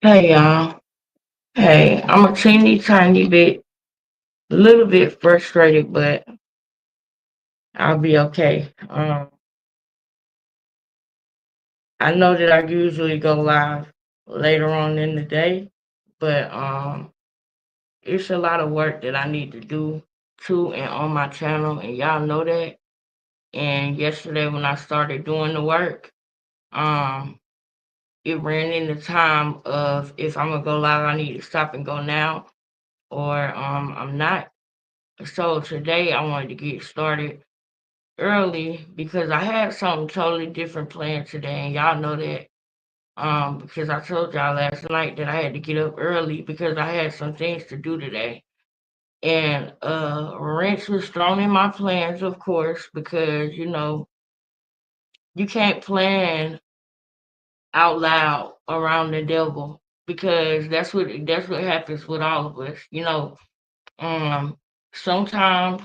Hey y'all. Hey, I'm a tiny bit, a little bit frustrated, but I'll be okay. I know that I usually go live later on in the day, but it's a lot of work that I need to do too and on my channel, and y'all know that. And yesterday when I started doing the work, um, it ran into time of if I'm gonna go live, I need to stop and go now, or I'm not. So today I wanted to get started early because I had something totally different planned today, and y'all know that. Because I told y'all last night that I had to get up early because I had some things to do today. And wrench was thrown in my plans, of course, because you can't plan out loud around the devil because that's what happens with all of us. Um, sometimes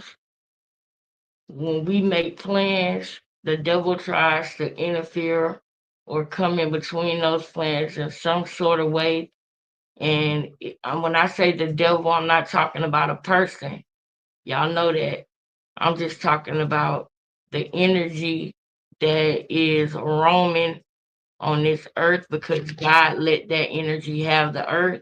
when we make plans, the devil tries to interfere or come in between those plans in some sort of way. And when I say the devil, I'm not talking about a person. Y'all know that. I'm just talking about the energy that is roaming on this earth because God let that energy have the earth,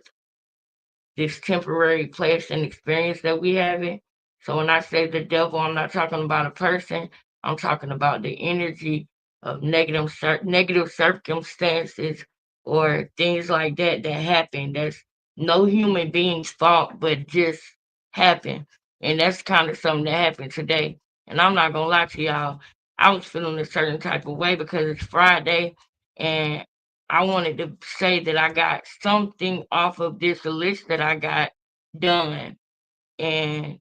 this temporary place and experience that we have it. So when I say the devil, I'm not talking about a person. I'm talking about the energy of negative circumstances or things like that that happen. That's no human being's fault, but just happen. And that's kind of something that happened today. And I'm not gonna lie to y'all, I was feeling a certain type of way because it's Friday, and I wanted to say that I got something off of this list that I got done. And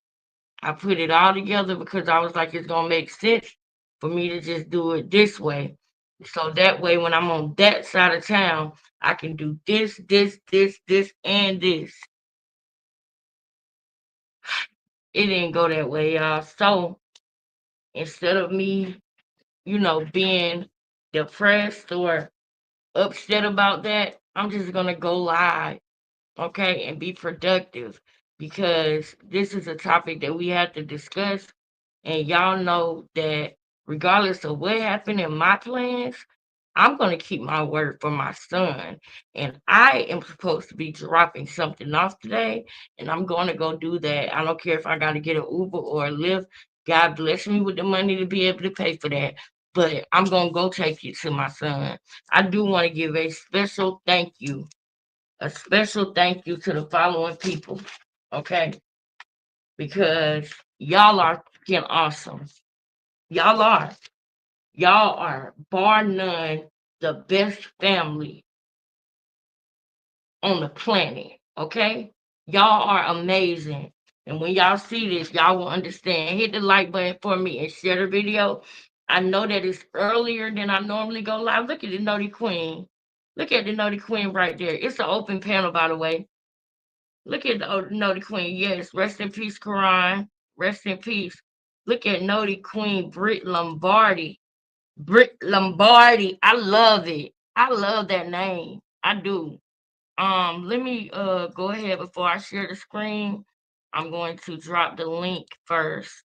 I put it all together because I was like, it's going to make sense for me to just do it this way. So that way, when I'm on that side of town, I can do this, and this. It didn't go that way, y'all. So instead of me, being depressed or upset about that, I'm just going to go live, okay, and be productive because this is a topic that we have to discuss. And y'all know that regardless of what happened in my plans, I'm going to keep my word for my son. And I am supposed to be dropping something off today, and I'm going to go do that. I don't care if I got to get an Uber or a Lyft. God bless me with the money to be able to pay for that. But I'm going to go take it to my son. I do want to give a special thank you to the following people, okay? Because y'all are freaking awesome. Y'all are. Y'all are, bar none, the best family on the planet, okay? Y'all are amazing. And when y'all see this, y'all will understand. Hit the like button for me and share the video. I know that it's earlier than I normally go live. Look at the Naughty Queen. Look at the Naughty Queen right there. It's an open panel, by the way. Look at the Naughty Queen. Yes, rest in peace, Quran. Rest in peace. Look at Naughty Queen, Britt Lombardi. Britt Lombardi. I love it. I love that name. I do. Let me go ahead before I share the screen. I'm going to drop the link first.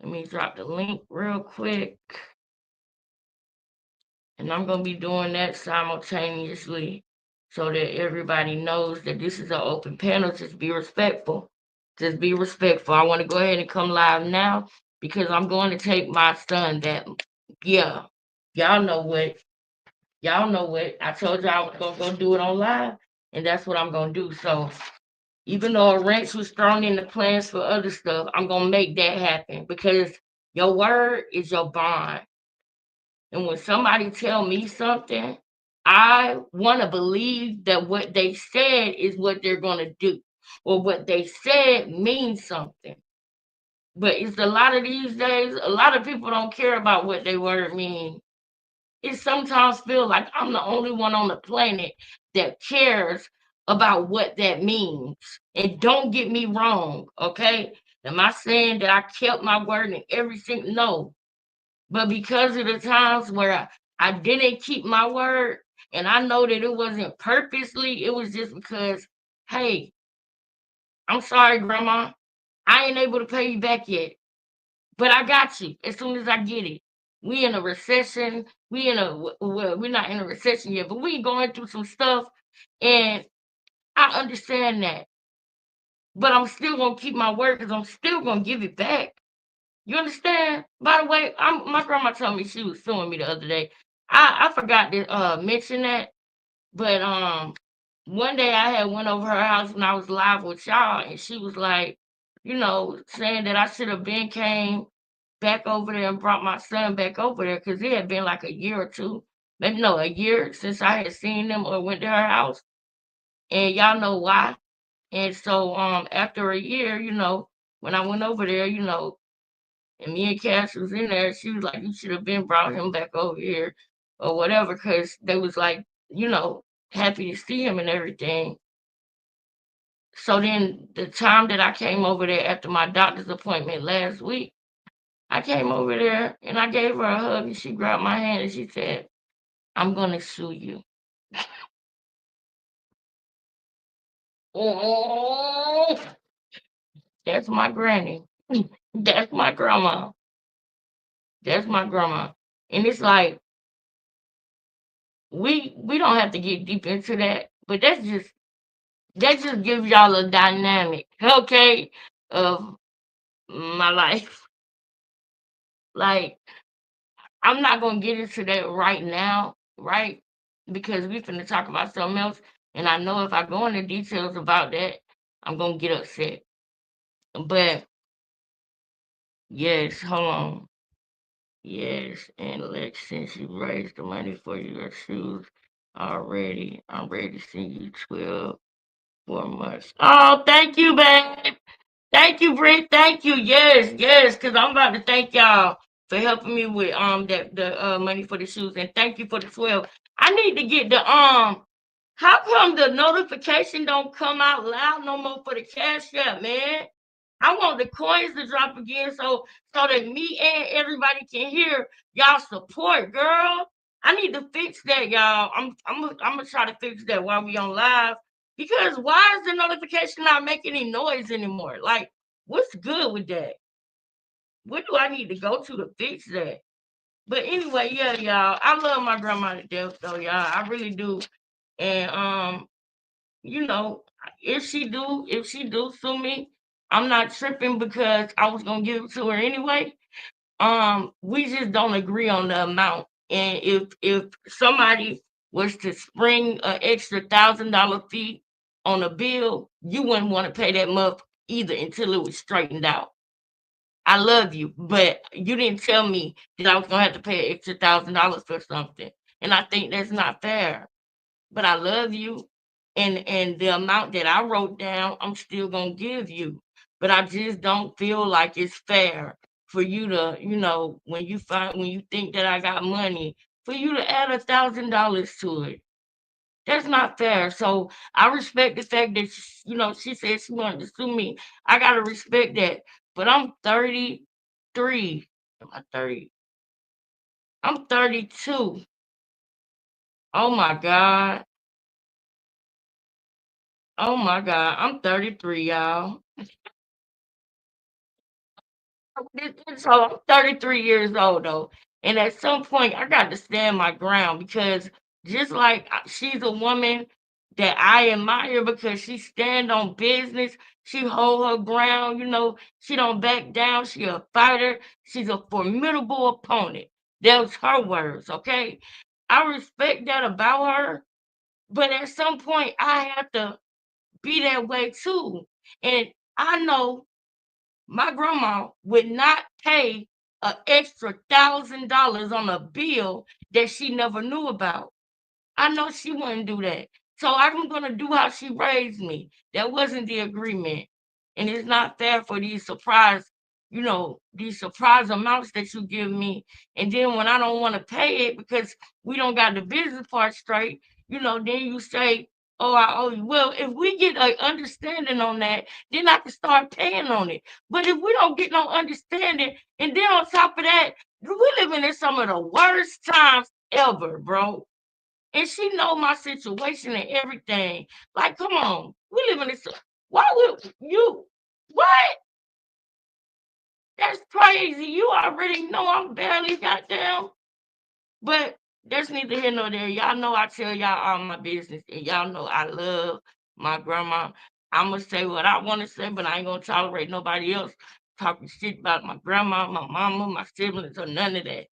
Let me drop the link real quick. And I'm going to be doing that simultaneously so that everybody knows that this is an open panel. Just be respectful. Just be respectful. I want to go ahead and come live now because I'm going to take my son that, yeah, y'all know what. Y'all know what. I told y'all I was going to go do it on live, and that's what I'm going to do. So even though a wrench was thrown in the plans for other stuff, I'm going to make that happen because your word is your bond. And when somebody tell me something, I want to believe that what they said is what they're going to do or what they said means something. But it's a lot of these days, a lot of people don't care about what their word means. It sometimes feels like I'm the only one on the planet that cares about what that means. And don't get me wrong, okay? Am I saying that I kept my word in every single? No, but because of the times where I didn't keep my word, And I know that it wasn't purposely, it was just because, hey, I'm sorry, grandma. I ain't able to pay you back yet. But I got you as soon as I get it. We in a recession. Well, we're not in a recession yet, but we going through some stuff, and I understand that. But I'm still gonna keep my word because I'm still gonna give it back. You understand? By the way, my grandma told me she was suing me the other day. I forgot to mention that, but one day I had went over her house when I was live with y'all, and she was like, saying that I should have been came back over there and brought my son back over there because it had been like a year or two, maybe no, a year since I had seen them or went to her house, and y'all know why. And so after a year, when I went over there, and me and Cash was in there, she was like, "You should have been brought him back over here, or whatever," because they was like, happy to see him and everything. So then the time that I came over there after my doctor's appointment last week, I came over there and I gave her a hug and she grabbed my hand and she said, "I'm gonna sue you." Oh, that's my granny. That's my grandma. That's my grandma. And it's like we don't have to get deep into that, but that just gives y'all a dynamic, okay, of my life. Like, I'm not gonna get into that right now, right? Because we finna talk about something else, and I know if I go into details about that, I'm gonna get upset. But yes, hold on. Yes, and Lex, since you raised the money for your shoes already, I'm ready to send you 12 for months. Oh, thank you, babe. Thank you, Britt. Thank you. Yes, yes, because I'm about to thank y'all for helping me with that the money for the shoes, and thank you for the 12. I need to get the how come the notification don't come out loud no more for the cash app, man? I want the coins to drop again so that me and everybody can hear y'all support, girl. I need to fix that, y'all. I'm gonna try to fix that while we on live because why is the notification not making any noise anymore? Like, what's good with that? Where do I need to go to fix that? But anyway, yeah, y'all. I love my grandma to death, though, y'all. I really do. And you know, if she do sue me, I'm not tripping because I was gonna give it to her anyway. We just don't agree on the amount. And if somebody was to spring an extra $1,000 fee on a bill, you wouldn't want to pay that month either until it was straightened out. I love you, but you didn't tell me that I was gonna have to pay an extra $1,000 for something. And I think that's not fair. But I love you, and the amount that I wrote down, I'm still gonna give you. But I just don't feel like it's fair for you to, when you think that I got money, for you to add $1,000 to it. That's not fair. So I respect the fact that she said she wanted to sue me. I gotta respect that. But I'm 33. Am I 30? I'm 32. Oh my God. Oh my God. I'm 33, y'all. So I'm 33 years old though, and at some point I got to stand my ground because just like she's a woman that I admire because she stand on business, she hold her ground, she don't back down. She a fighter. She's a formidable opponent. Those her words, okay? I respect that about her, but at some point I have to be that way too, and I know my grandma would not pay an extra $1,000 on a bill that she never knew about. I know she wouldn't do that. So I'm gonna do how she raised me. That wasn't the agreement. And it's not fair for these surprise amounts that you give me. And then when I don't want to pay it because we don't got the business part straight, then you say, "Oh, I owe you." Well, if we get an understanding on that, then I can start paying on it. But if we don't get no understanding, and then on top of that, we living in some of the worst times ever, bro. And she know my situation and everything. Like, come on, we live in this. Why would you? What? That's crazy. You already know I'm barely goddamn. But that's neither here nor there. Y'all know I tell y'all all my business, and y'all know I love my grandma. I'm gonna say what I want to say, but I ain't gonna tolerate nobody else talking shit about my grandma, my mama, my siblings, or none of that.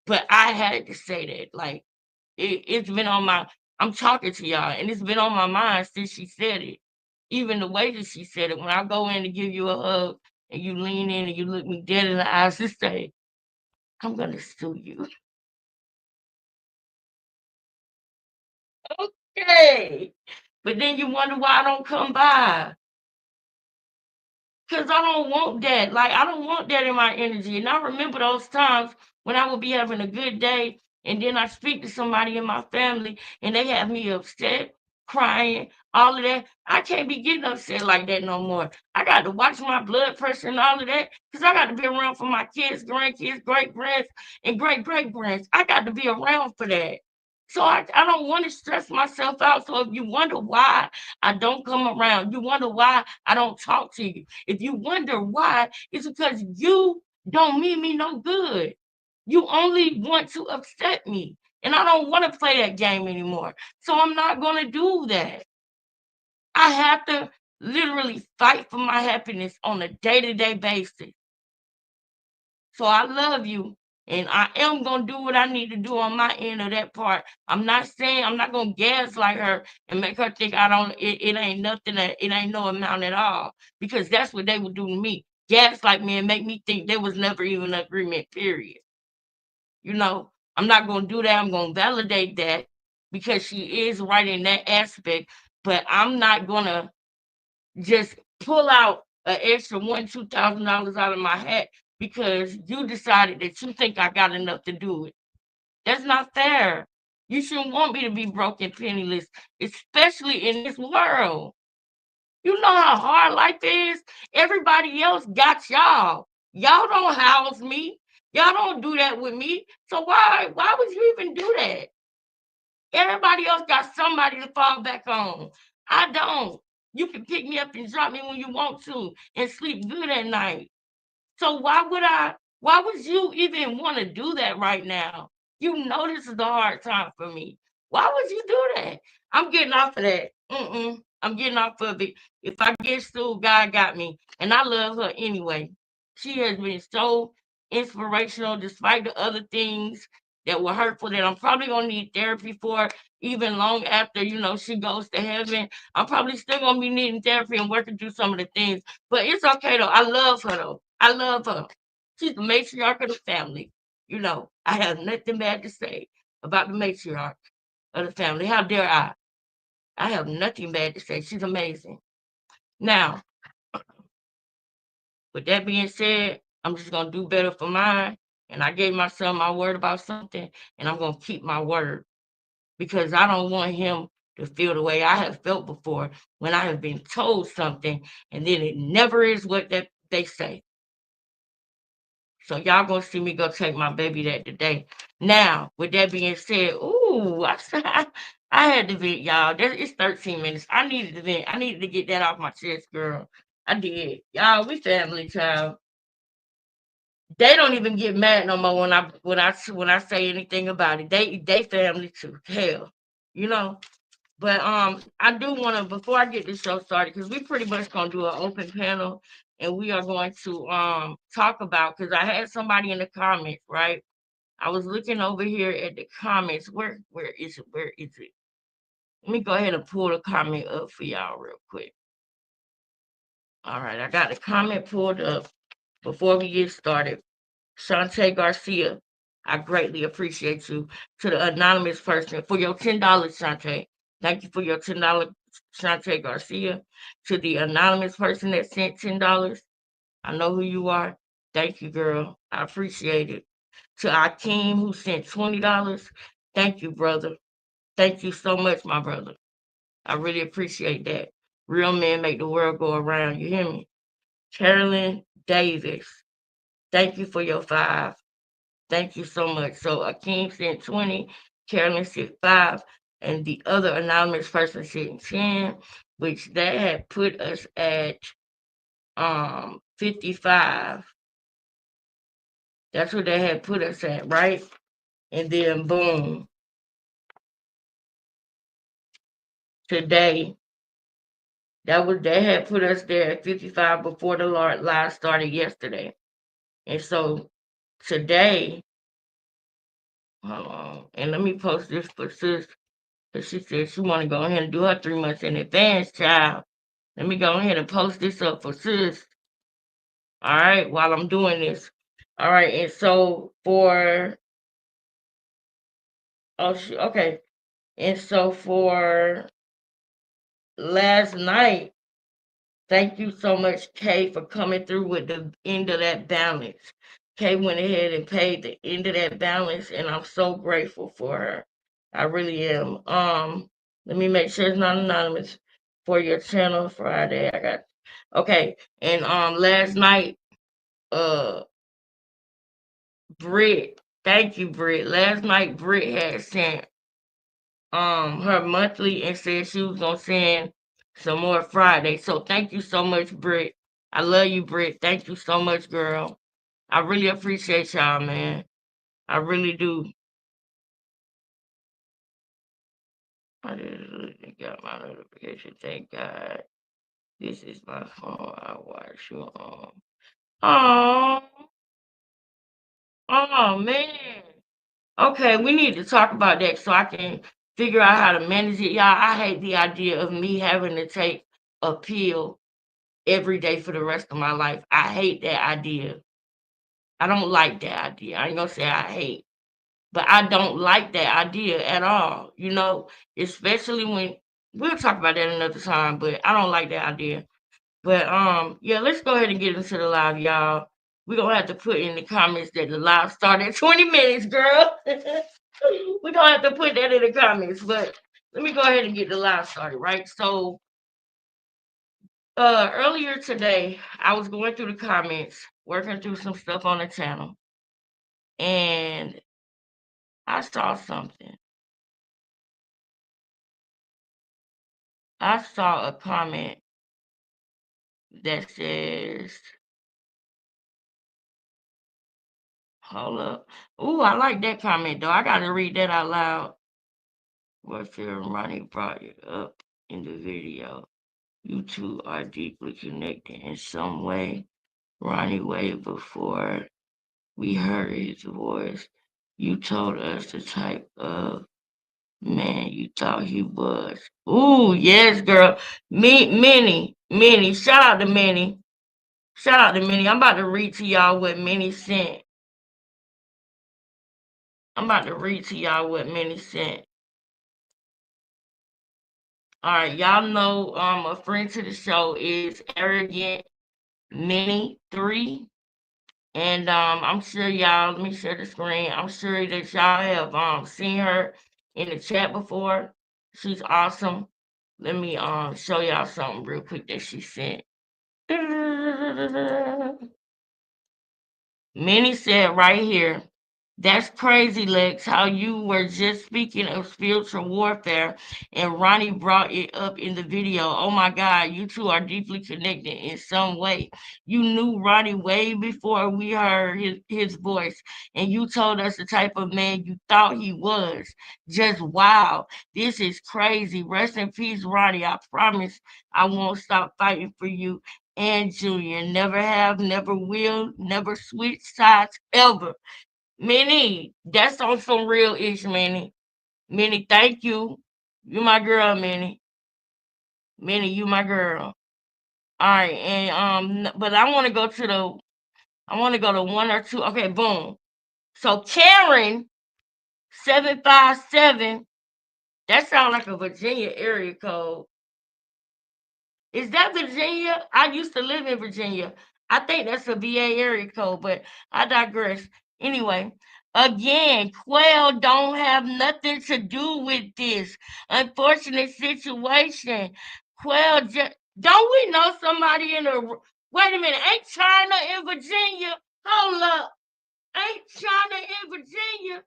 But I had to say that. Like, it's been on my. I'm talking to y'all, and it's been on my mind since she said it. Even the way that she said it. When I go in to give you a hug, and you lean in and you look me dead in the eyes and say, "I'm gonna sue you." Okay. But then you wonder why I don't come by. Because I don't want that. Like, I don't want that in my energy. And I remember those times when I would be having a good day and then I speak to somebody in my family and they have me upset, crying, all of that. I can't be getting upset like that no more. I got to watch my blood pressure and all of that because I got to be around for my kids, grandkids, great grands, and great great grands. I got to be around for that. So I don't want to stress myself out. So if you wonder why I don't come around, you wonder why I don't talk to you. If you wonder why, it's because you don't mean me no good. You only want to upset me. And I don't want to play that game anymore. So I'm not going to do that. I have to literally fight for my happiness on a day to day basis. So I love you. And I am going to do what I need to do on my end of that part. I'm not saying I'm not going to gaslight her and make her think I don't, it ain't nothing, it ain't no amount at all. Because that's what they would do to me. Gaslight me and make me think there was never even an agreement, period. You know, I'm not going to do that. I'm going to validate that because she is right in that aspect. But I'm not going to just pull out an extra $1,000, $2,000 out of my hat because you decided that you think I got enough to do it. That's not fair. You shouldn't want me to be broke and penniless, especially in this world. You know how hard life is? Everybody else got y'all. Y'all don't house me. Y'all don't do that with me. So why would you even do that? Everybody else got somebody to fall back on. I don't. You can pick me up and drop me when you want to and sleep good at night. So why would you even want to do that right now? You know this is a hard time for me. Why would you do that? I'm getting off of that. Mm-mm. I'm getting off of it. If I get sued, God got me. And I love her anyway. She has been so inspirational despite the other things that were hurtful that I'm probably gonna need therapy for even long after, she goes to heaven. I'm probably still gonna be needing therapy and working through some of the things. But it's okay though. I love her though. I love her. She's the matriarch of the family. I have nothing bad to say about the matriarch of the family. How dare I? I have nothing bad to say. She's amazing. Now, with that being said, I'm just gonna do better for mine. And I gave my son my word about something, and I'm gonna keep my word because I don't want him to feel the way I have felt before when I have been told something and then it never is what that they say. So y'all gonna see me go take my baby that today. Now, with that being said, ooh, I had to vent, y'all. It's 13 minutes. I needed to vent. I needed to get that off my chest, girl. I did. Y'all, we family, child. They don't even get mad no more when I say anything about it. They family too. Hell, you know. But I do want to before I get this show started because we pretty much gonna do an open panel and we are going to talk about because I had somebody in the comments, right? I was looking over here at the comments. Where is it? Where is it? Let me go ahead and pull the comment up for y'all real quick. All right, I got the comment pulled up before we get started. Shantae Garcia, I greatly appreciate you. To the anonymous person for your $10, Shantae. Thank you for your $10, Shantae Garcia. To the anonymous person that sent $10, I know who you are. Thank you, girl. I appreciate it. To Akeem, who sent $20, thank you, brother. Thank you so much, my brother. I really appreciate that. Real men make the world go around. You hear me? Carolyn Davis, thank you for your 5. Thank you so much. So Akeem sent 20. Carolyn said 5, and the other anonymous person said 10, which that had put us at 55. That's what they had put us at, right? And then boom, today they had put us there at 55 before the live started yesterday. And so today, hold on, and let me post this for sis, because she said she want to go ahead and do her 3 months in advance, child. Let me go ahead and post this up for sis. All right, while I'm doing this. All right, and so for okay, and so for last night, thank you so much, Kay, for coming through with the end of that balance. Kay went ahead and paid the end of that balance, and I'm so grateful for her. I really am. Let me make sure it's not anonymous for your channel Friday. I got okay. And last night, uh Britt, thank you, Britt. Last night Britt had sent her monthly and said she was gonna send some more Friday. So thank you so much, Britt. I love you, Britt. Thank you so much, girl. I really appreciate y'all, man. I really do. I just got my notification. Thank God. This is my phone. I watch you on. Oh, oh man. Okay, we need to talk about that so I can figure out how to manage it. Y'all, I hate the idea of me having to take a pill every day for the rest of my life. I hate that idea. I don't like that idea. I ain't gonna say I hate, but I don't like that idea at all. Especially when we'll talk about that another time, but I don't like that idea. But yeah, let's go ahead and get into the live, y'all. We're gonna have to put in the comments that the live started 20 minutes, girl. We're gonna have to put that in the comments, but let me go ahead and get the live started, right? So earlier today, I was going through the comments, working through some stuff on the channel, and I saw something. I saw a comment that says, hold up. Ooh, I like that comment though. I gotta read that out loud. What film Ronnie brought it up in the video. You two are deeply connected in some way. Ronnie waited before we heard his voice. You told us the type of man you thought he was. Ooh, yes, girl. Minnie. Shout out to Minnie. Shout out to Minnie. I'm about to read to y'all what Minnie sent. All right, y'all know a friend to the show is Arrogant Minnie 3. And I'm sure y'all, let me share the screen. I'm sure that y'all have seen her in the chat before. She's awesome. Let me show y'all something real quick that she sent. Minnie said right here, that's crazy, Lex, how you were just speaking of spiritual warfare and Ronnie brought it up in the video. Oh my God, you two are deeply connected in some way. You knew Ronnie way before we heard his voice, and you told us the type of man you thought he was. Just wow, this is crazy. Rest in peace, Ronnie. I promise I won't stop fighting for you and Junior. Never have, never will, never switch sides ever. Minnie, that's on some real ish, Minnie. Minnie, thank you. You my girl, Minnie. Minnie, you my girl. All right, and but I want to go to one or two. Okay, boom. So Karen 757. That sounds like a Virginia area code. Is that Virginia? I used to live in Virginia. I think that's a VA area code, but I digress. Anyway, again, Quail don't have nothing to do with this unfortunate situation. Quail just don't we know somebody in a wait a minute, ain't China in Virginia? Hold up. Ain't China in Virginia?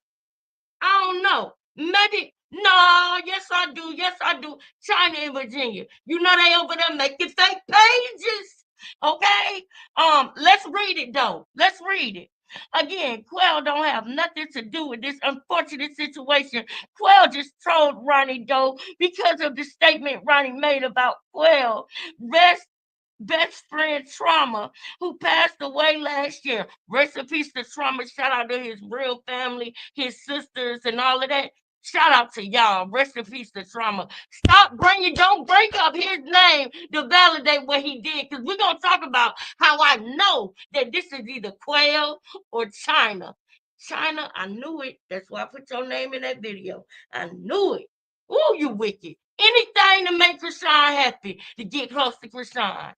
I don't know. Maybe no, yes I do, yes I do. China and Virginia, you know they over there making fake pages. Okay, let's read it though. Let's read it. Again, Quell don't have nothing to do with this unfortunate situation. Quell just trolled Ronnie though because of the statement Ronnie made about Quell. Rest best friend Trauma, who passed away last year. Rest in peace to Trauma. Shout out to his real family, his sisters, and all of that. Shout out to y'all. Rest in peace to Trauma. Don't bring up his name to validate what he did, because we're going to talk about how I know that this is either Quail or China. China, I knew it. That's why I put your name in that video. I knew it. Ooh, you wicked. Anything to make Krishan happy, to get close to Krishan.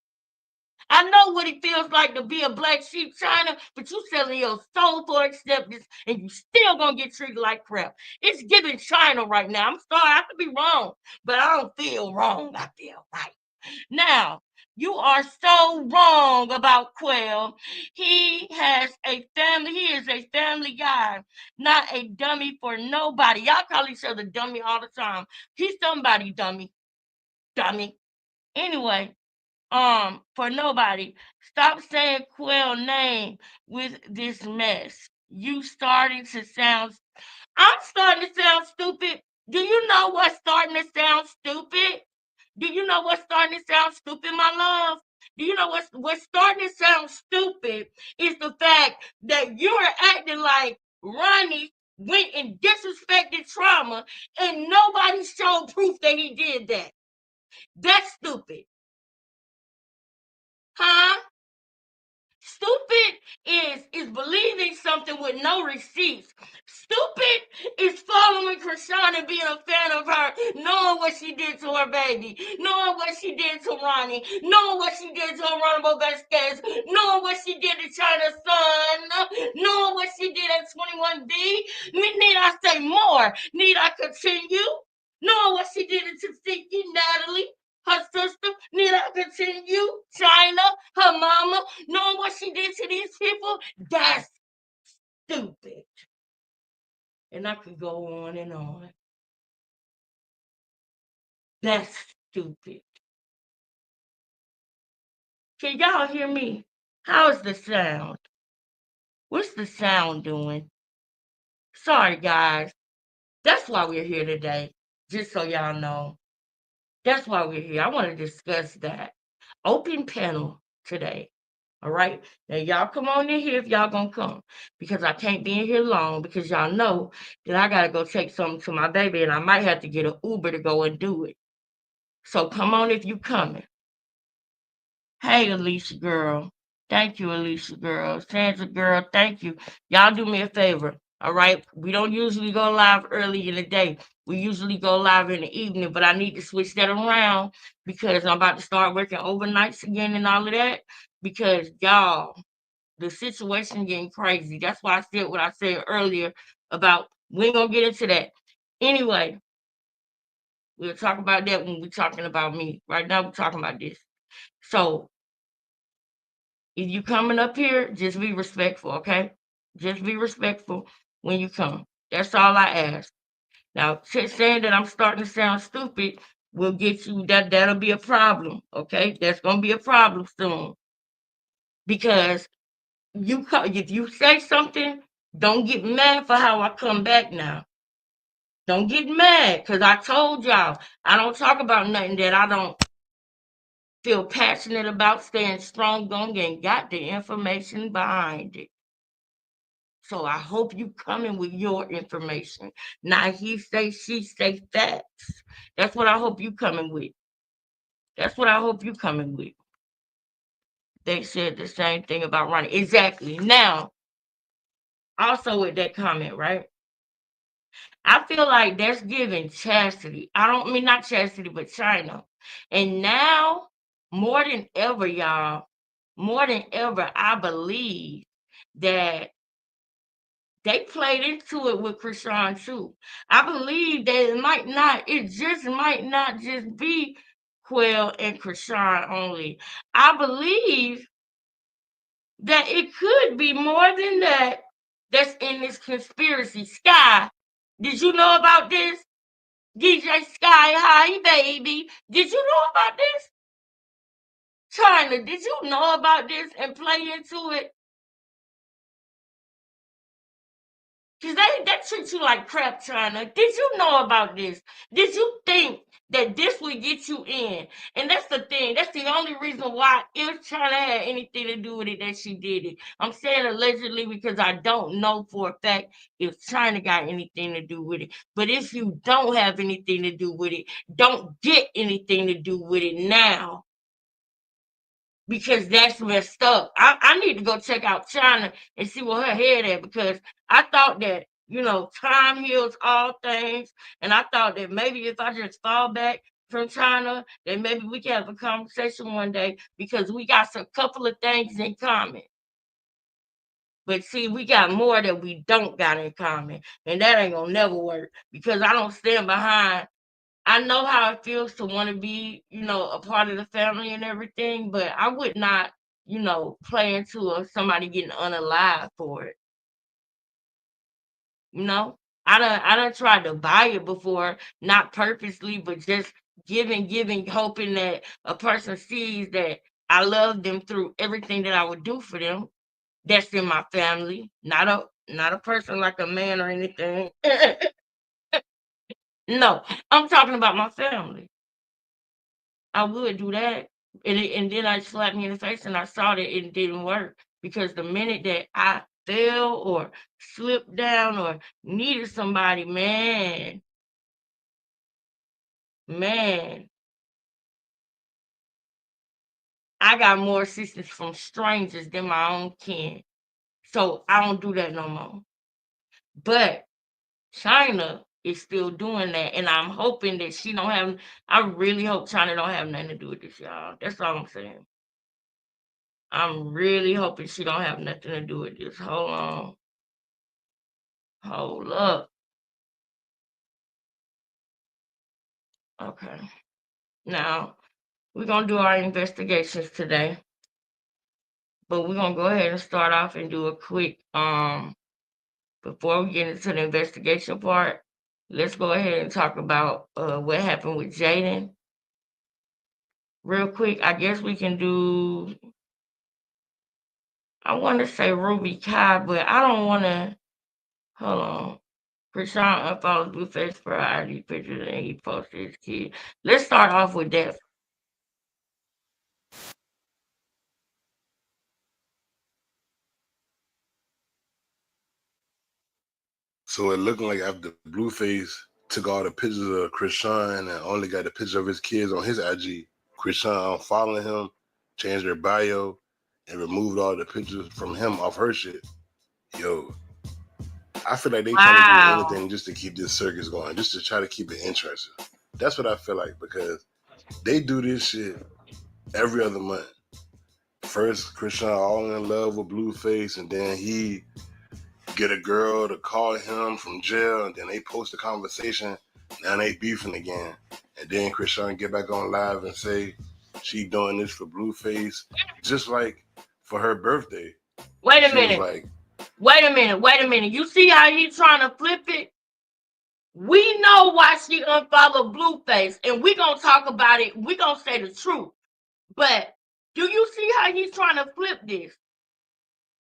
I know what it feels like to be a black sheep China, but you selling your soul for acceptance and you still gonna get treated like crap. It's giving China right now. I'm sorry, I could be wrong, but I don't feel wrong. I feel right. Now, you are so wrong about Quell. He has a family. He is a family guy, not a dummy for nobody. Y'all call each other dummy all the time. He's somebody dummy. Dummy. Anyway, for nobody. Stop saying Quell name with this mess. You starting to sound I'm starting to sound stupid. Do you know what's starting to sound stupid? Do you know what's starting to sound stupid, my love? Do you know what's starting to sound stupid is the fact that you're acting like Ronnie went and disrespected Trauma and nobody showed proof that he did that. That's stupid. Huh? Stupid is believing something with no receipts. Stupid is following Krishan and being a fan of her, knowing what she did to her baby, knowing what she did to Ronnie, knowing what she did to Geronimo Vasquez, knowing what she did to China's son, knowing what she did at 21B. Need I say more? Need I continue? Knowing what she did to Tiki, Natalie, her sister, need I continue? China, her mama, knowing what she did to these people? That's stupid. And I could go on and on. That's stupid. Can y'all hear me? How's the sound? What's the sound doing? Sorry, guys. That's why we're here today. Just so y'all know. That's why we're here. I want to discuss that. Open panel today. All right. Now y'all come on in here if y'all gonna come. Because I can't be in here long because y'all know that I gotta go take something to my baby and I might have to get an Uber to go and do it. So come on if you coming. Hey Alicia girl. Thank you, Alicia girl. Sandra girl, thank you. Y'all do me a favor. All right. We don't usually go live early in the day. We usually go live in the evening, but I need to switch that around because I'm about to start working overnights again and all of that. Because y'all, the situation getting crazy. That's why I said what I said earlier about we ain't gonna get into that. Anyway, we'll talk about that when we're talking about me. Right now we're talking about this. So if you coming up here, just be respectful, okay? Just be respectful when you come. That's all I ask. Now, saying that I'm starting to sound stupid will get you that'll be a problem, okay? That's gonna be a problem soon because if you say something, don't get mad for how I come back now. Don't get mad because I told y'all I don't talk about nothing that I don't feel passionate about. Staying strong on and got the information behind it. So I hope you coming with your information. Not he say, she say facts. That's what I hope you coming with. That's what I hope you coming with. They said the same thing about Ronnie. Exactly. Now, also with that comment, right? I feel like that's giving chastity. I don't mean not chastity, but China. And now, more than ever, y'all, more than ever, I believe that they played into it with Krishan too. I believe that it just might not just be Quell and Krishan only. I believe that it could be more than that that's in this conspiracy. Sky, Did you know about this? DJ Sky High, baby. Did you know about this? China, did you know about this and play into it? Because they treat you like crap, China. Did you know about this? Did you think that this would get you in? And that's the thing. That's the only reason why, if China had anything to do with it, that she did it. I'm saying allegedly because I don't know for a fact if China got anything to do with it. But if you don't have anything to do with it, don't get anything to do with it now, because that's messed up. I need to go check out China and see what her head at, because I thought that, time heals all things. And I thought that maybe if I just fall back from China, then maybe we can have a conversation one day, because we got some couple of things in common. But see, we got more that we don't got in common. And that ain't gonna never work, because I don't stand behind. I know how it feels to want to be, a part of the family and everything, but I would not, play into somebody getting unalive for it. You know, I done tried to buy it before, not purposely, but just giving, hoping that a person sees that I love them through everything that I would do for them. That's in my family, not a person like a man or anything. No, I'm talking about my family. I would do that. And then I slapped me in the face and I saw that it didn't work, because the minute that I fell or slipped down or needed somebody, man, I got more assistance from strangers than my own kin. So I don't do that no more. But China is still doing that. And I'm hoping that she don't have, I really hope China don't have nothing to do with this, y'all. That's all I'm saying. I'm really hoping she don't have nothing to do with this. Hold on. Hold up. Okay. Now, we're going to do our investigations today, but we're going to go ahead and start off and do a quick, before we get into the investigation part, let's go ahead and talk about what happened with Jaden. Real quick, I guess we can do, I want to say Ruby Kai, but I don't want to, hold on. Krishan unfollows Blueface for ID pictures and he posted his kid. Let's start off with that. So it looked like after Blueface took all the pictures of Krishan and only got the picture of his kids on his IG, Krishan unfollowed him, changed her bio, and removed all the pictures from him off her shit. Yo, I feel like they trying to do Wow. anything just to keep this circus going, just to try to keep it interesting. That's what I feel like, because they do this shit every other month. First, Krishan all in love with Blueface, and then he get a girl to call him from jail, and then they post a conversation. Now they beefing again, and then Krishan get back on live and say she doing this for Blueface, just like for her birthday. Wait a She was minute. like, Wait a minute. You see how he's trying to flip it? We know why she unfollowed Blueface, and we gonna talk about it. We gonna say the truth. But do you see how he's trying to flip this?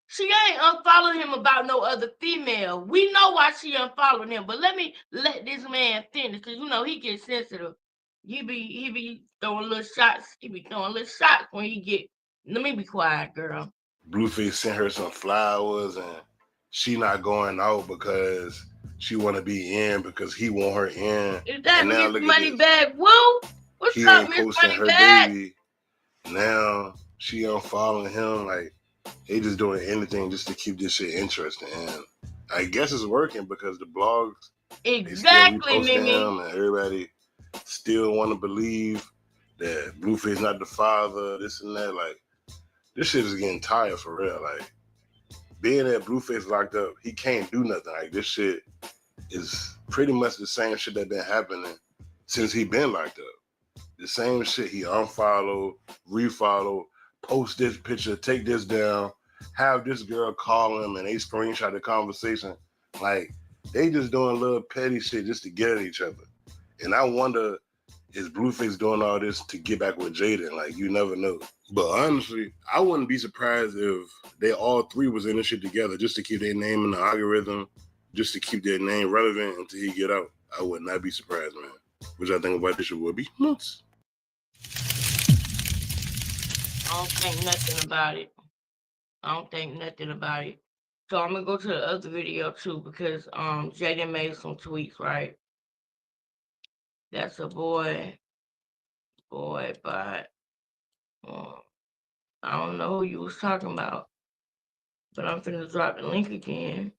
She ain't unfollowed him about no other female. We know why she unfollowed him. But let me let this man finish, because he gets sensitive. He be throwing little shots. He be throwing little shots when he get. Let me be quiet, girl. Blueface sent her some flowers, and she not going out because she want to be in, because he want her in. Is And that now Miss look at this. Moneybag Woo? What's He up, ain't Miss posting her Moneybag? baby. Now she unfollowing him. Like, they just doing anything just to keep this shit interesting. And I guess it's working, because the blogs, they still Exactly, reposting Mimi. him, and everybody still want to believe that Blueface not the father, this and that. Like, this shit is getting tired for real. Like, being that Blueface locked up, he can't do nothing. Like, this shit is pretty much the same shit that been happening since he been locked up. The same shit. He unfollow, refollow, post this picture, take this down, have this girl call him, and they screenshot the conversation. Like, They just doing little petty shit just to get at each other. And I wonder, is Blueface doing all this to get back with Jaden? Like, you never know. But honestly, I wouldn't be surprised if they all three was in this shit together just to keep their name in the algorithm, just to keep their name relevant until he get out. I would not be surprised, man. Which I think about this shit would be months. I don't think nothing about it. So I'm gonna go to the other video too because Jaden made some tweets, right? That's a boy, but I don't know who you was talking about. But I'm finna drop the link again.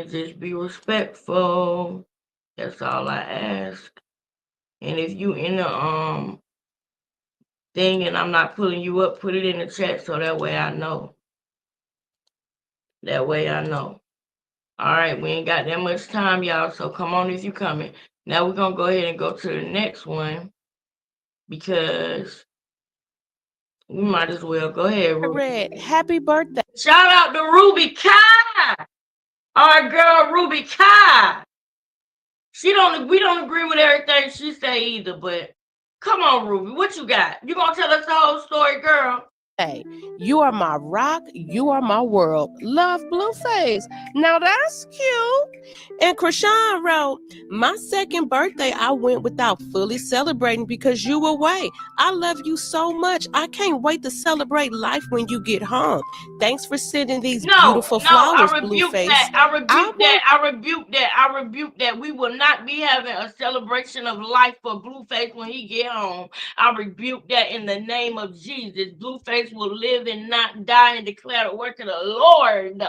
Just be respectful. That's all I ask. And if you in the thing and I'm not pulling you up, put it in the chat so that way I know. All right, we ain't got that much time, y'all, so come on if you coming. Now we're going to go ahead and go to the next one because we might as well. Go ahead, Ruby. Red, happy birthday. Shout out to Ruby Kai. Our girl, Ruby Kai. We don't agree with everything she say either, but come on, Ruby, what you got? You going to tell us the whole story, girl? Hey, you are my rock, you are my world. Love, Blueface. Now that's cute. And Krishan wrote, my second birthday I went without fully celebrating because you were away. I love you so much. I can't wait to celebrate life when you get home. Thanks for sending these beautiful flowers, Blueface. I rebuke that. We will not be having a celebration of life for Blueface when he get home. I rebuke that in the name of Jesus. Blueface will live and not die and declare the work of the Lord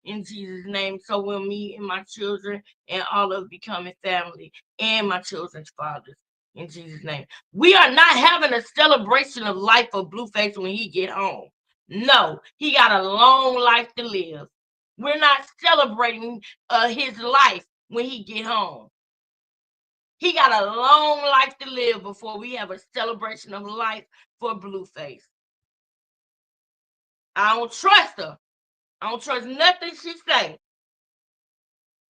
in Jesus' name. So will me and my children and all of becoming family and my children's fathers in Jesus' name. We are not having a celebration of life for Blueface when he get home. No, he got a long life to live. We're not celebrating his life when he get home. He got a long life to live before we have a celebration of life for Blueface. I don't trust her. I don't trust nothing she say.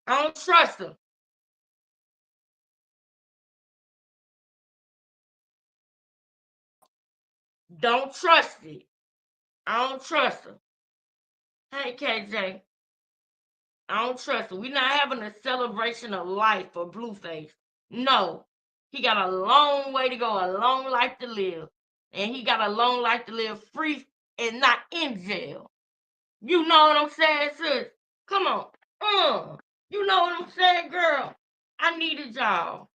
I don't trust her. Don't trust it. I don't trust her. Hey, KJ. I don't trust her. We're not having a celebration of life for Blueface. No. He got a long way to go, a long life to live. And he got a long life to live free and not in jail. You know what I'm saying, sis? Come on. You know what I'm saying, girl? I needed y'all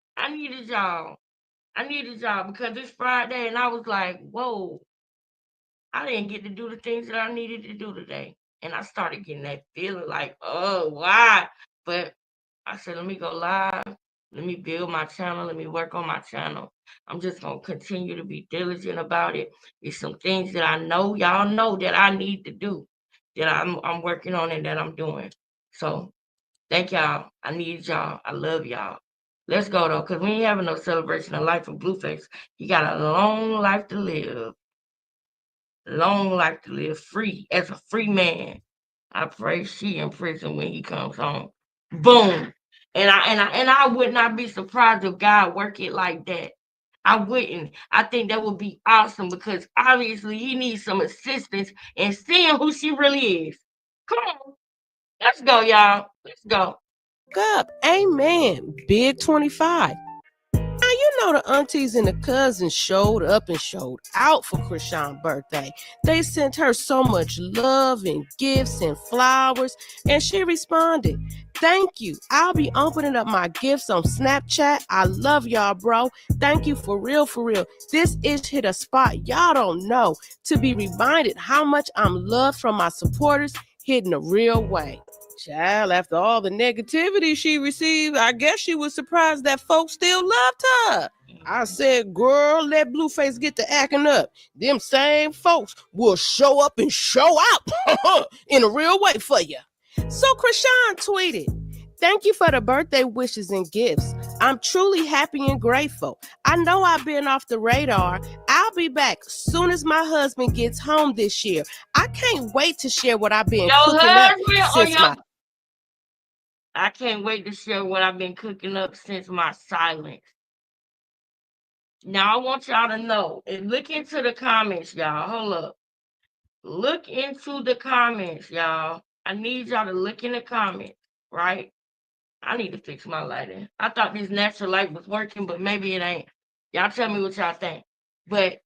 because it's Friday and I was like, whoa, I didn't get to do the things that I needed to do today. And I started getting that feeling like, oh, why? But I said, let me go live. Let me build my channel. Let me work on my channel. I'm just going to continue to be diligent about it. It's some things that I know, y'all know that I need to do, that I'm working on and that I'm doing. So thank y'all. I need y'all. I love y'all. Let's go, though, because we ain't having no celebration of life for Blueface. He got a long life to live. Long life to live free as a free man. I pray she in prison when he comes home. Boom. And I would not be surprised if God work it like that. I wouldn't. I think that would be awesome because obviously he needs some assistance in seeing who she really is. Come on. Let's go, y'all. Let's go. Up. Amen. Big 25. Now, you know the aunties and the cousins showed up and showed out for Krishan's birthday. They sent her so much love and gifts and flowers, and she responded, thank you. I'll be opening up my gifts on Snapchat. I love y'all, bro. Thank you for real, for real. This ish hit a spot y'all don't know. To be reminded how much I'm loved from my supporters, hitting a real way. Child, after all the negativity she received, I guess she was surprised that folks still loved her. I said, girl, let Blueface get to acting up. Them same folks will show up and show out in a real way for you. So Krishan tweeted, thank you for the birthday wishes and gifts. I'm truly happy and grateful. I know I've been off the radar. I'll I'll be back soon as my husband gets home this year. I can't wait to share what I've been Your cooking up husband or since your my I can't wait to share what I've been cooking up since my silence. Now I want y'all to know and look into the comments, y'all. Hold up. Look into the comments, y'all. I need y'all to look in the comments, right? I need to fix my lighting. I thought this natural light was working, but maybe it ain't. Y'all tell me what y'all think. But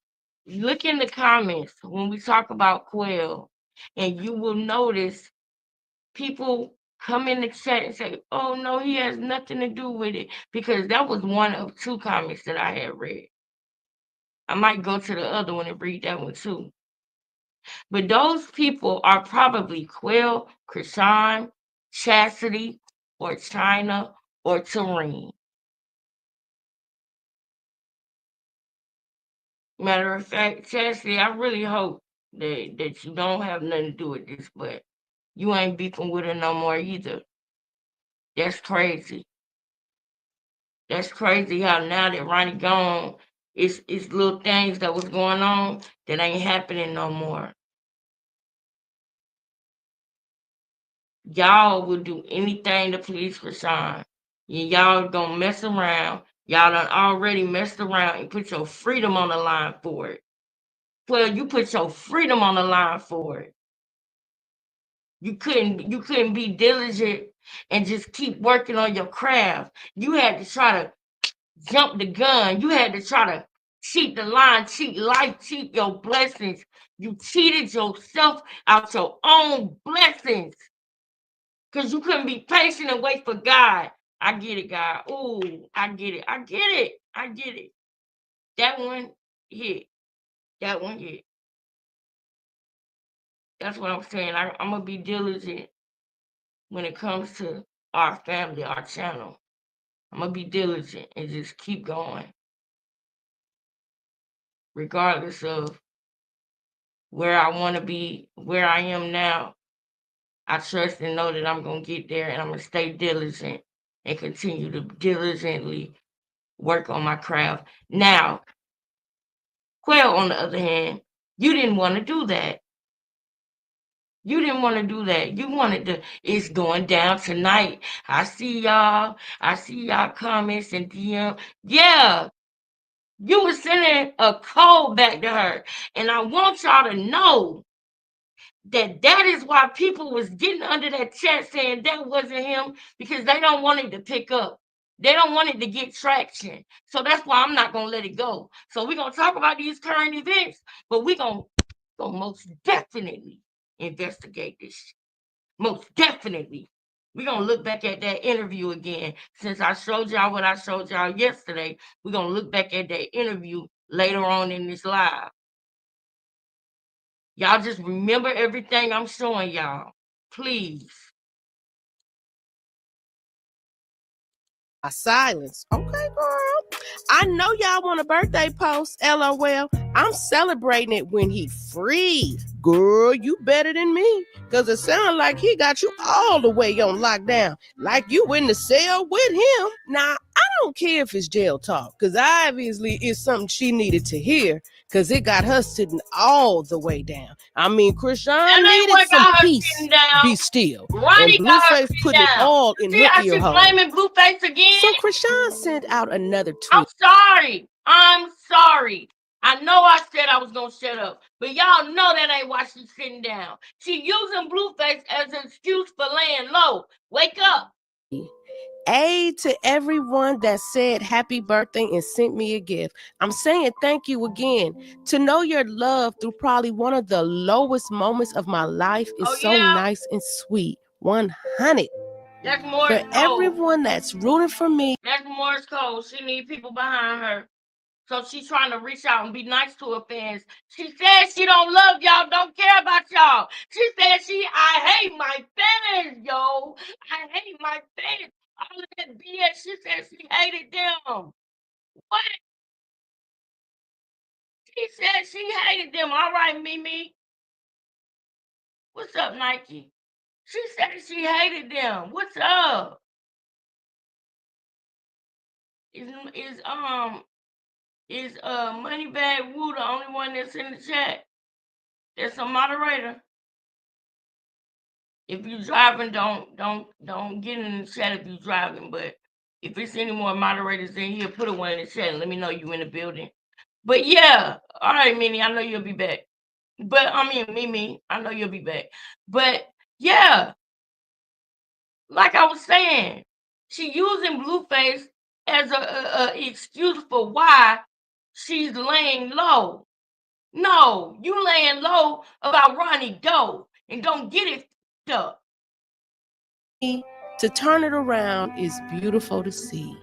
look in the comments when we talk about quail, and you will notice people come in the chat and say, "Oh no, he has nothing to do with it," because that was one of two comments that I had read. I might go to the other one and read that one too. But those people are probably Quill, Krishan, Chastity, or China, or Tareen. Matter of fact, Chastity, I really hope that you don't have nothing to do with this, but you ain't beefing with her no more either. That's crazy. That's crazy how now that Ronnie gone, it's little things that was going on that ain't happening no more. Y'all will do anything to please Krishan. Y'all gonna mess around. Y'all done already messed around and put your freedom on the line for it. Well, you put your freedom on the line for it. You couldn't be diligent and just keep working on your craft. You had to try to jump the gun. You had to try to cheat the line, cheat life, cheat your blessings. You cheated yourself out your own blessings because you couldn't be patient and wait for God. I get it, God. Ooh, I get it. I get it. I get it. That one hit. That one hit. That's what I'm saying. I'm going to be diligent when it comes to our family, our channel. I'm going to be diligent and just keep going, regardless of where I want to be, where I am now. I trust and know that I'm going to get there, and I'm going to stay diligent and continue to diligently work on my craft. Now, Quail, on the other hand, you didn't want to do that. You didn't want to do that. You wanted to, it's going down tonight. I see y'all comments and DM. Yeah, you were sending a code back to her. And I want y'all to know that is why people was getting under that chat saying that wasn't him, because they don't want it to pick up. They don't want it to get traction. So that's why I'm not going to let it go. So we're going to talk about these current events, but we're going to most definitely investigate this. Most definitely. We're going to look back at that interview again. Since I showed y'all what I showed y'all yesterday, we're going to look back at that interview later on in this live. Y'all just remember everything I'm showing y'all. Please. my silence. Okay, girl. I know y'all want a birthday post. LOL. I'm celebrating it when he free. Girl, you better than me. Cause it sounds like he got you all the way on lockdown. Like you in the cell with him. Now, I don't care if it's jail talk. Cause obviously it's something she needed to hear. Cause it got her sitting all the way down. I mean, Krishan needed some peace. Be still. Ronnie And got her Blueface put it down. all in See her how ear she hole. blaming Blueface again? So Krishan sent out another I'm tweet. sorry. I'm sorry. I know I said I was going to shut up, but y'all know that ain't why she's sitting down. She using Blueface as an excuse for laying low. Wake up. To everyone that said happy birthday and sent me a gift. I'm saying thank you again. To know your love through probably one of the lowest moments of my life is so nice and sweet. 100. That's Morris For code. everyone that's rooting for me. That's Morris code. She need people behind her. So she's trying to reach out and be nice to her fans. She says she don't love y'all, don't care about y'all. She said I hate my fans, yo. I hate my fans. All of that BS. She said she hated them. What? She said she hated them. All right, Mimi. What's up, Nike? She said she hated them. What's up? Is Is Moneybag Woo the only one that's in the chat? That's a moderator. If you driving, don't get in the chat if you driving. But if it's any more moderators in here, put a one in the chat and let me know you in the building. But yeah, all right, Minnie, I know you'll be back. But I mean, Mimi, I know you'll be back. But yeah, like I was saying, she using Blueface as a excuse for why she's laying low. No, you laying low about Ronnie Doe and don't get it up. To turn it around is beautiful to see.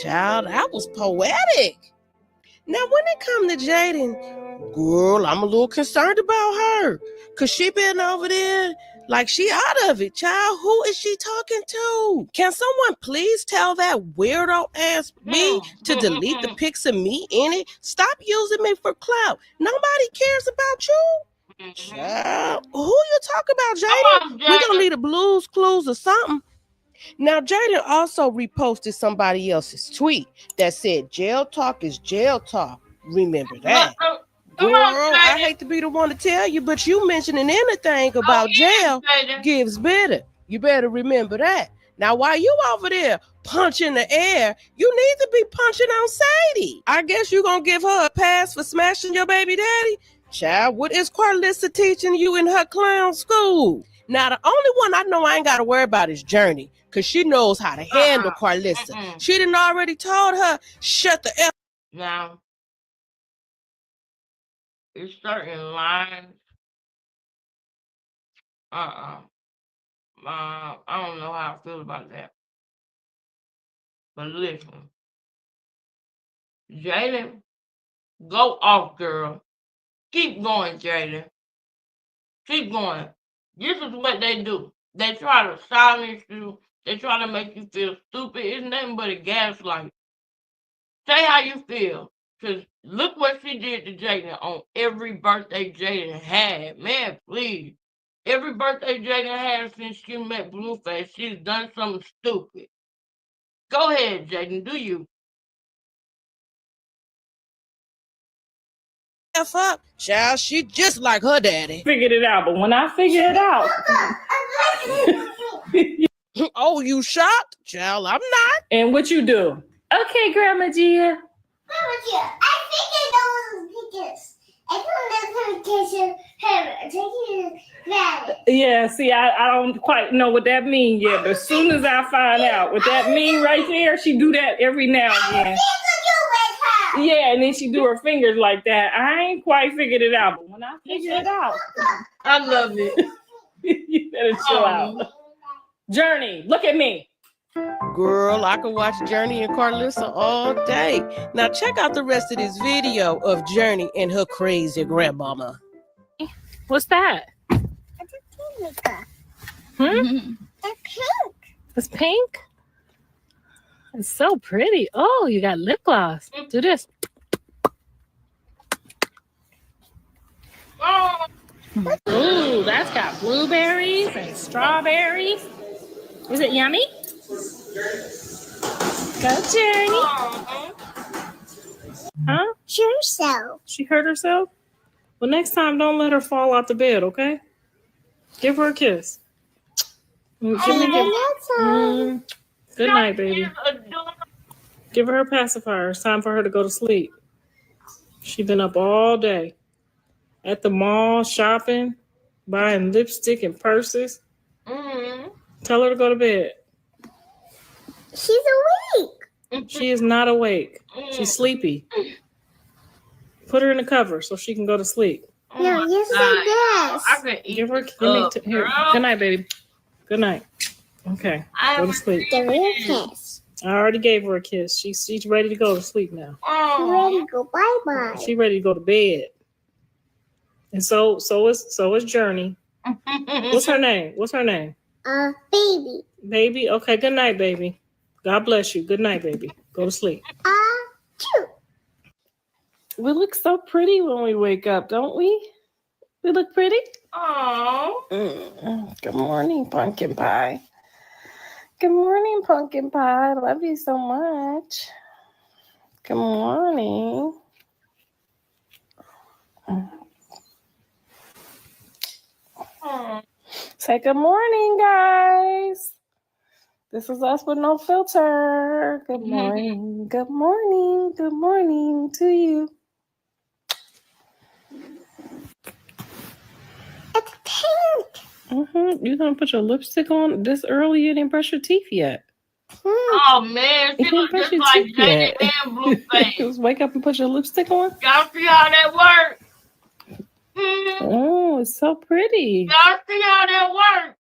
Child, that was poetic. Now, when it comes to Jaden, girl, I'm a little concerned about her. Because she been over there like she out of it, child. Who is she talking to? Can someone please tell that weirdo ass me to delete the pics of me in it? Stop using me for clout. Nobody cares about you. Child, who you talk about, Jaden? We gonna need a Blues Clues or something. Now, Jaden also reposted somebody else's tweet that said jail talk is jail talk. Remember that. Girl, I hate to be the one to tell you, but you mentioning anything about jail gives better. You better remember that. Now, while you over there punching the air, you need to be punching on Sadie. I guess you gonna give her a pass for smashing your baby daddy? Child, what is Carlissa teaching you in her clown school? Now, the only one I know I ain't got to worry about is Journey, because she knows how to handle Carlissa. She done already told her, shut the F. Now, it's certain lines. I don't know how I feel about that. But listen, Jaden, go off, girl. Keep going, Jaden. Keep going. This is what they do. They try to silence you. They try to make you feel stupid. It's nothing but a gaslight. Say how you feel. Because look what she did to Jaden on every birthday Jaden had. Man, please. Every birthday Jaden had since she met Blueface, she's done something stupid. Go ahead, Jaden. Do you? F up, child. She just like her daddy. Figured it out, but when I figured it out. Oh, you shocked? Child, I'm not. And what you do? Okay, Grandma Gia. Grandma Gia, I figured those pictures. I don't know the Yeah, see, I don't quite know what that means yet, but as soon as I find out what that means right there, she do that every now and then. Yeah, and then she do her fingers like that. I ain't quite figured it out, but when I figure it out, I love it. You better chill out. Journey, look at me. Girl, I can watch Journey and Carlissa all day. Now check out the rest of this video of Journey and her crazy grandmama. What's that? It's pink. It's pink? It's so pretty. Oh, you got lip gloss. Do this. Ooh, that's got blueberries and strawberries. Is it yummy? Go, Journey. Huh? Yourself. She hurt herself? Well, next time, don't let her fall out the bed, okay? Give her a kiss. Good night, baby. Give her a pacifier. It's time for her to go to sleep. She's been up all day. At the mall, shopping, buying lipstick and purses. Tell her to go to bed. She's awake. She is not awake. She's sleepy. Put her in the cover so she can go to sleep. No, yes, I can eat Give her. Here. Good night, baby. Good night. Okay. Go to sleep. Give her a kiss. I already gave her a kiss. She's ready to go to sleep now. She's ready to go bye-bye. She's ready to go to bed. And so is Journey. What's her name? What's her name? Baby. Baby? Okay, good night, baby. God bless you. Good night, baby. Go to sleep. Cute. We look so pretty when we wake up, don't we? We look pretty? Oh. Good morning, pumpkin pie. Good morning, pumpkin pie. I love you so much. Good morning. Say good morning, guys. This is us with no filter. Good morning. Good morning. Good morning to you. It's pink. You gonna put your lipstick on this early? You didn't brush your teeth yet. Oh man, she You didn't look brush just your like teeth Jaden yet. and Blueface. Just wake up and put your lipstick on. Y'all see how that works? Oh, it's so pretty. Y'all see how that works?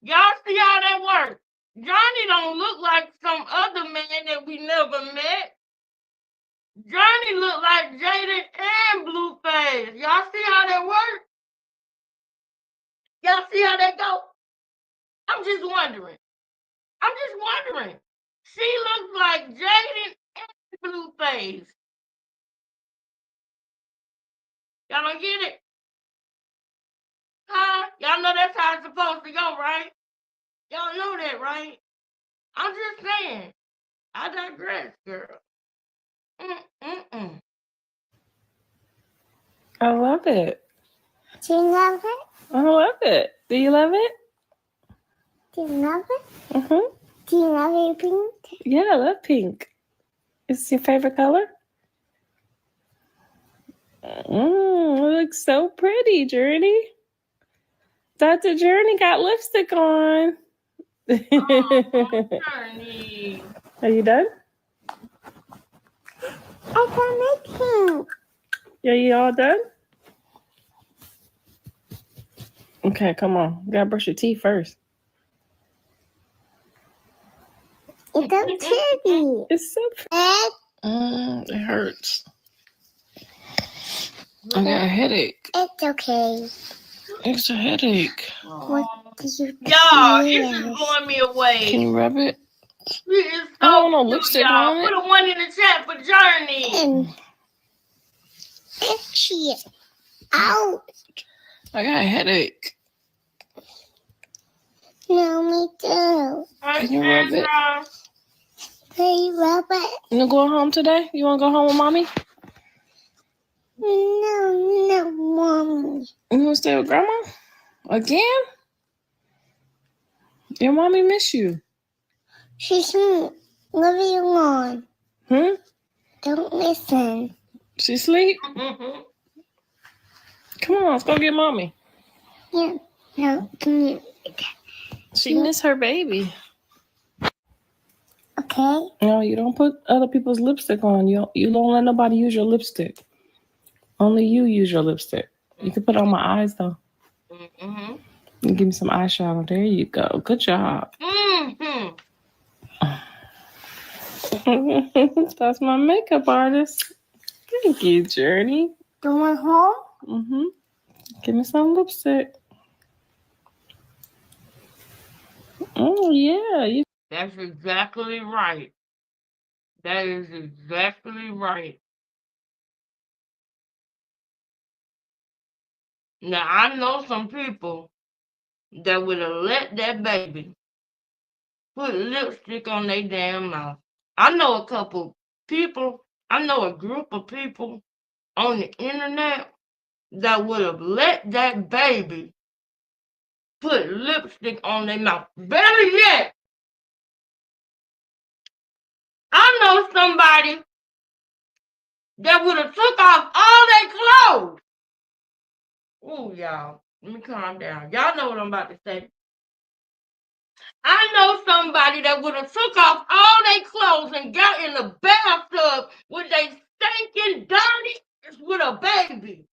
Y'all see how that works? Johnny don't look like some other man that we never met. Johnny look like Jaden and Blueface. Y'all see how that works? Y'all see how that go? I'm just wondering. She looks like Jaden and Blueface. Y'all don't get it? Huh? Y'all know that's how it's supposed to go, right? Y'all know that, right? I'm just saying. I digress, girl. I love it. Do you love it? I love it. Do you love it? Do you love it? Mm-hmm. Do you love your pink? Yeah, I love pink. Is your favorite color? It looks so pretty, Journey. Dr. Journey got lipstick on. Journey. Are you done? I can make pink. Are you all done? Okay, come on. You gotta brush your teeth first. It's so pretty. It's so pretty. It hurts. I got a headache. It's okay. It's a headache. What do you Y'all, it's feel? just blowing me away. Can you rub it? She is I don't so want no cute, lipstick y'all. on it. Put a one in the chat for Journey. Itchy. Ow. I got a headache. No, me too. Can you rub it? Can you rub it? You going home today? You want to go home with mommy? No, mommy. You want to stay with grandma? Again? Your mommy miss you. She's leave you alone. Don't listen. She sleep? Come on, let's go get mommy. Yeah. No, come here. She miss her baby. Okay. No, you don't put other people's lipstick on. You don't let nobody use your lipstick. Only you use your lipstick. You can put it on my eyes though. And give me some eyeshadow. There you go. Good job. That's my makeup artist. Thank you, Journey. Going home? Give me some lipstick. Oh yeah. That's exactly right. That is exactly right. Now I know some people that would have let that baby put lipstick on their damn mouth. I know a couple people, I know a group of people on the internet that would have let that baby put lipstick on their mouth. Better yet, I know somebody that would have took off all their clothes. Ooh, y'all, let me calm down. Y'all know what I'm about to say. I know somebody that would have took off all their clothes and got in the bathtub with they stinking dirty with a baby.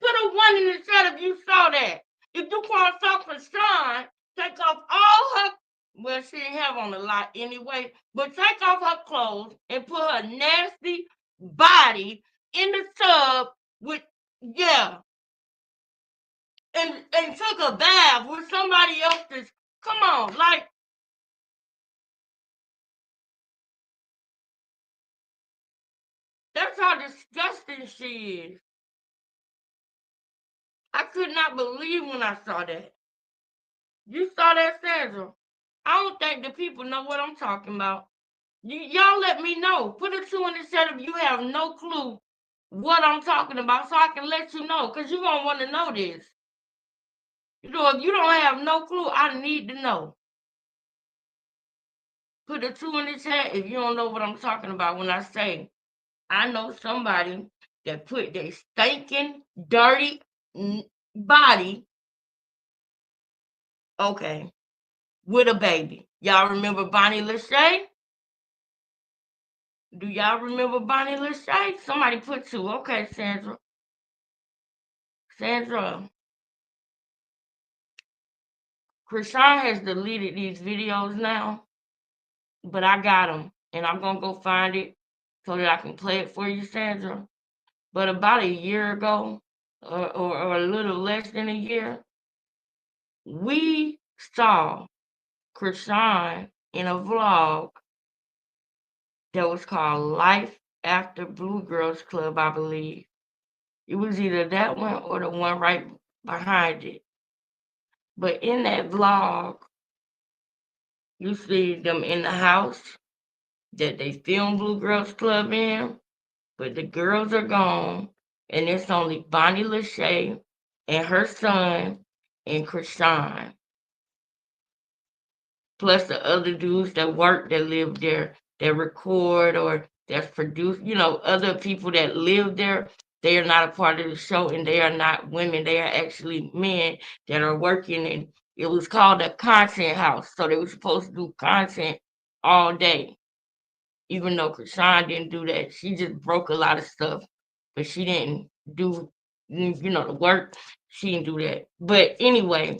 Put a one in the chat if you saw that. If you want to talk for Sean, take off all her, well, she didn't have on a lot anyway, but take off her clothes and put her nasty body in the tub with, yeah, and took a bath with somebody else's, come on, like, that's how disgusting she is. I could not believe when I saw that. You saw that, Sandra? I don't think the people know what I'm talking about. Y'all let me know. Put a 2 in the chat if you have no clue what I'm talking about, so I can let you know, because you're going to want to know this. If you don't have no clue, I need to know. Put a 2 in the chat if you don't know what I'm talking about when I say I know somebody that put their stinking, dirty body, okay, with a baby. Y'all remember Bonnie Lachey? Do y'all remember Bonnie Lachey? Somebody put 2. Okay, Sandra. Krishan has deleted these videos now, but I got them, and I'm going to go find it so that I can play it for you, Sandra. But about a year ago, or a little less than a year, we saw Krishan in a vlog that was called Life After Blue Girls Club, I believe. It was either that one or the one right behind it. But in that vlog, you see them in the house that they filmed Blue Girls Club in, but the girls are gone, and it's only Bonnie Lachey and her son and Krishan, plus the other dudes that work, that live there, that record or that's produced, other people that live there. They are not a part of the show, and they are not women. They are actually men that are working, and it was called a content house, so they were supposed to do content all day. Even though Krishan didn't do that, she just broke a lot of stuff, but she didn't do, the work. She didn't do that. But anyway,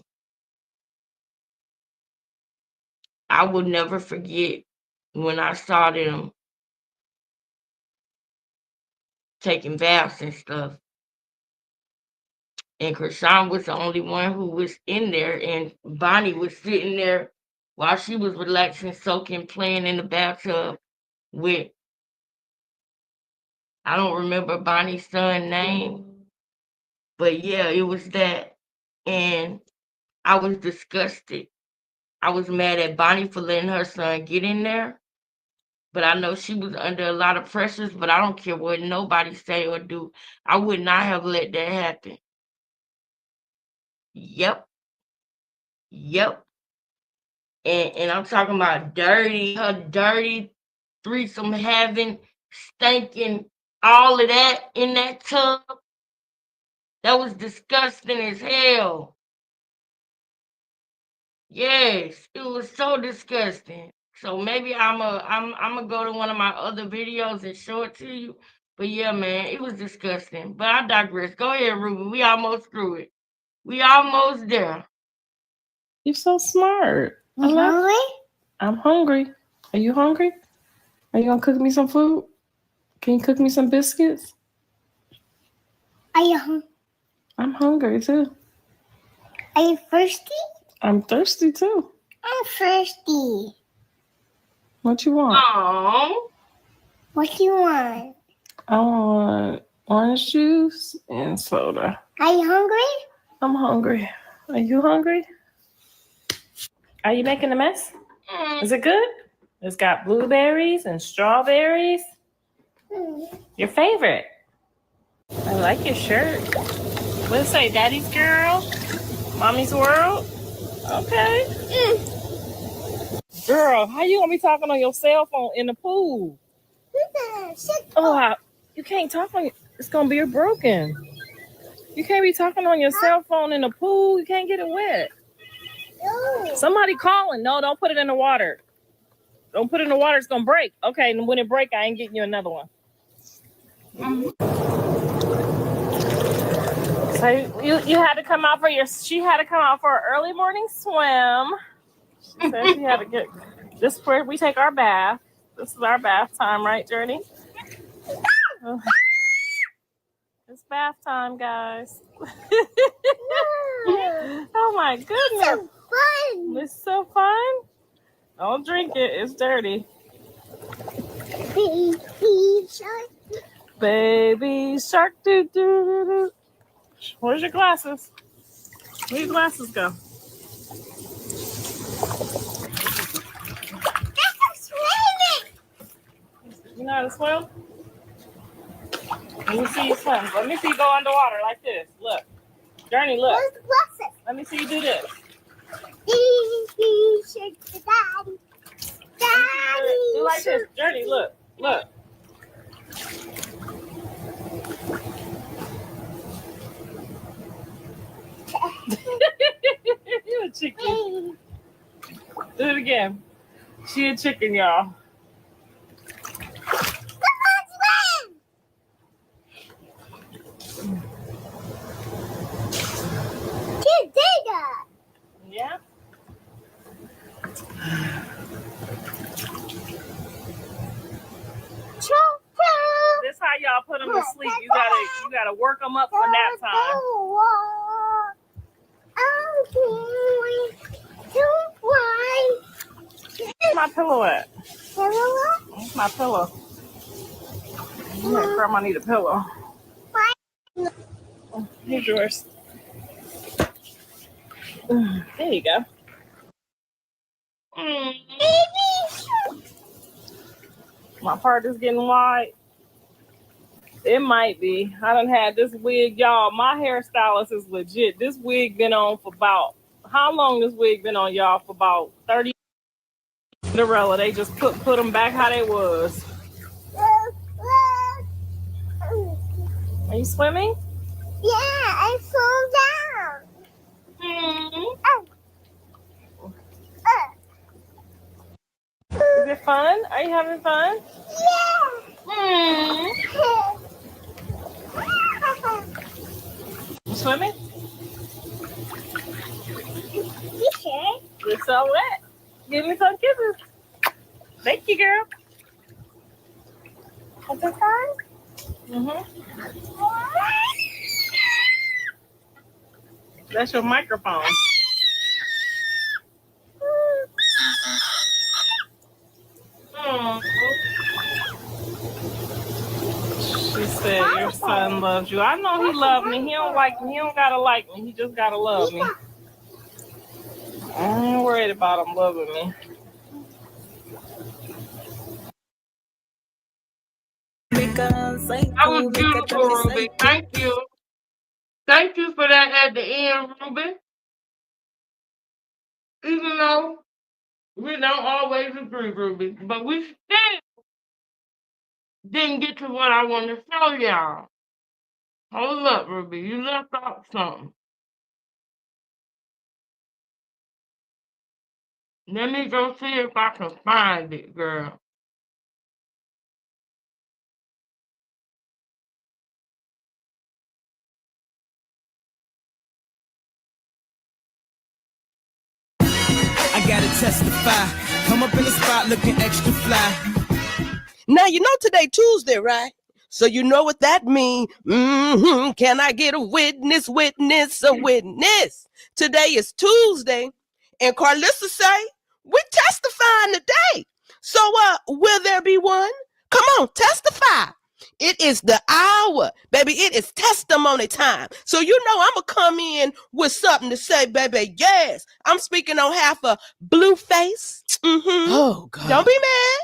I will never forget when I saw them taking baths and stuff. And Krishan was the only one who was in there, and Bonnie was sitting there while she was relaxing, soaking, playing in the bathtub with, I don't remember Bonnie's son's name, but yeah, it was that. And I was disgusted. I was mad at Bonnie for letting her son get in there, but I know she was under a lot of pressures, but I don't care what nobody say or do. I would not have let that happen. Yep. And I'm talking about her dirty threesome having, stinking, all of that in that tub. That was disgusting as hell. Yes, it was so disgusting. So maybe I'm gonna go to one of my other videos and show it to you. But yeah, man, it was disgusting. But I digress. Go ahead, Ruby. We almost through it. We almost there. You're so smart. You hungry? I'm hungry. Are you hungry? Are you gonna cook me some food? Can you cook me some biscuits? Are you hungry? I'm hungry too. Are you thirsty? I'm thirsty too. I'm thirsty. What you want? Oh. What you want? I want orange juice and soda. Are you hungry? I'm hungry. Are you hungry? Are you making a mess? Is it good? It's got blueberries and strawberries. Your favorite. I like your shirt. What does it say? Daddy's girl? Mommy's world? Okay. Girl, how you gonna be talking on your cell phone in the pool? Oh, you can't talk on it. It's gonna be broken. You can't be talking on your cell phone in the pool. You can't get it wet. Somebody calling. No, don't put it in the water. Don't put it in the water. It's gonna break. Okay, and when it break, I ain't getting you another one. So you had to come out for she had to come out for an early morning swim. She said she had to get this where we take our bath. This is our bath time, right, Journey? It's bath time, guys. Oh my goodness. So fun. It's so fun. Don't drink it. It's dirty. Baby shark. Baby shark. Doo, doo, doo, doo. Where's your glasses? Where your glasses go? That's swimming. to swim? Let me see you swim. Let me see you go underwater like this. Look. Journey, look. Let me see you do this. Daddy. Do like this. Journey, look. Look. You a chicken. Do it again. She a chicken, y'all. Yeah. This how y'all put them to sleep. You gotta work them up for nap time. Where's my pillow at? Where's my pillow? Grandma need a pillow. Here's yours. There you go. My part is getting wide. It might be. I done had this wig, y'all. My hairstylist is legit. This wig been on for about, how long this wig been on, y'all? For about 30. Cinderella, they just put them back how they was. Are you swimming? Yeah, I fall down. Is it fun? Are you having fun? Yeah. You swimming? You sure? You're so wet. Give me some kisses. Thank you, girl. Is it fun? That's your microphone. She said your son loves you. I know he loves me. He don't like me. He don't gotta like me. He just gotta love me. I ain't worried about him loving me. That was beautiful, Ruby. Thank you. Thank you for that at the end, Ruby. Even though we don't always agree, Ruby, but we still didn't get to what I want to show y'all. Hold up, Ruby. You left out something. Let me go see if I can find it, girl. I gotta testify. Come up in the spot looking extra fly. Now, you know today Tuesday, right? So you know what that means. Can I get a witness, a witness? Today is Tuesday. And Carlissa say, we're testifying today. So will there be one? Come on, testify. It is the hour, baby. It is testimony time. So you know I'm going to come in with something to say, baby. Yes, I'm speaking on half a Blueface. Oh, God. Don't be mad.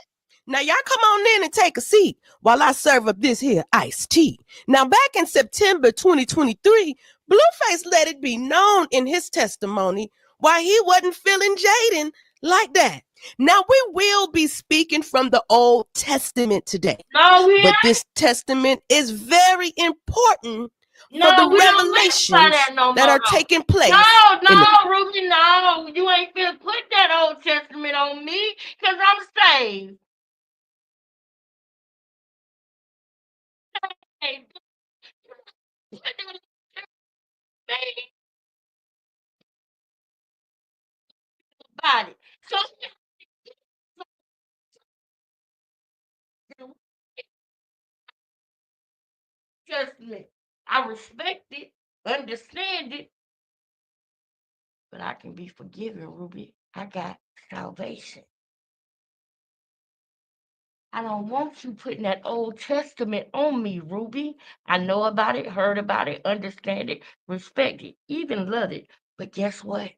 Now, y'all come on in and take a seat while I serve up this here iced tea. Now, back in September 2023, Blueface let it be known in his testimony why he wasn't feeling Jaden like that. Now, we will be speaking from the Old Testament today. No, we But ain't. this testament is very important No, for the we don't live by revelations that no that more, are though. taking place. No, Ruby, no. You ain't finna put that Old Testament on me because I'm saved. Hey, put that thing about it. So, Testament, I respect it, understand it, but I can be forgiven, Ruby. I got salvation. I don't want you putting that Old Testament on me, Ruby. I know about it, heard about it, understand it, respect it, even love it. But guess what?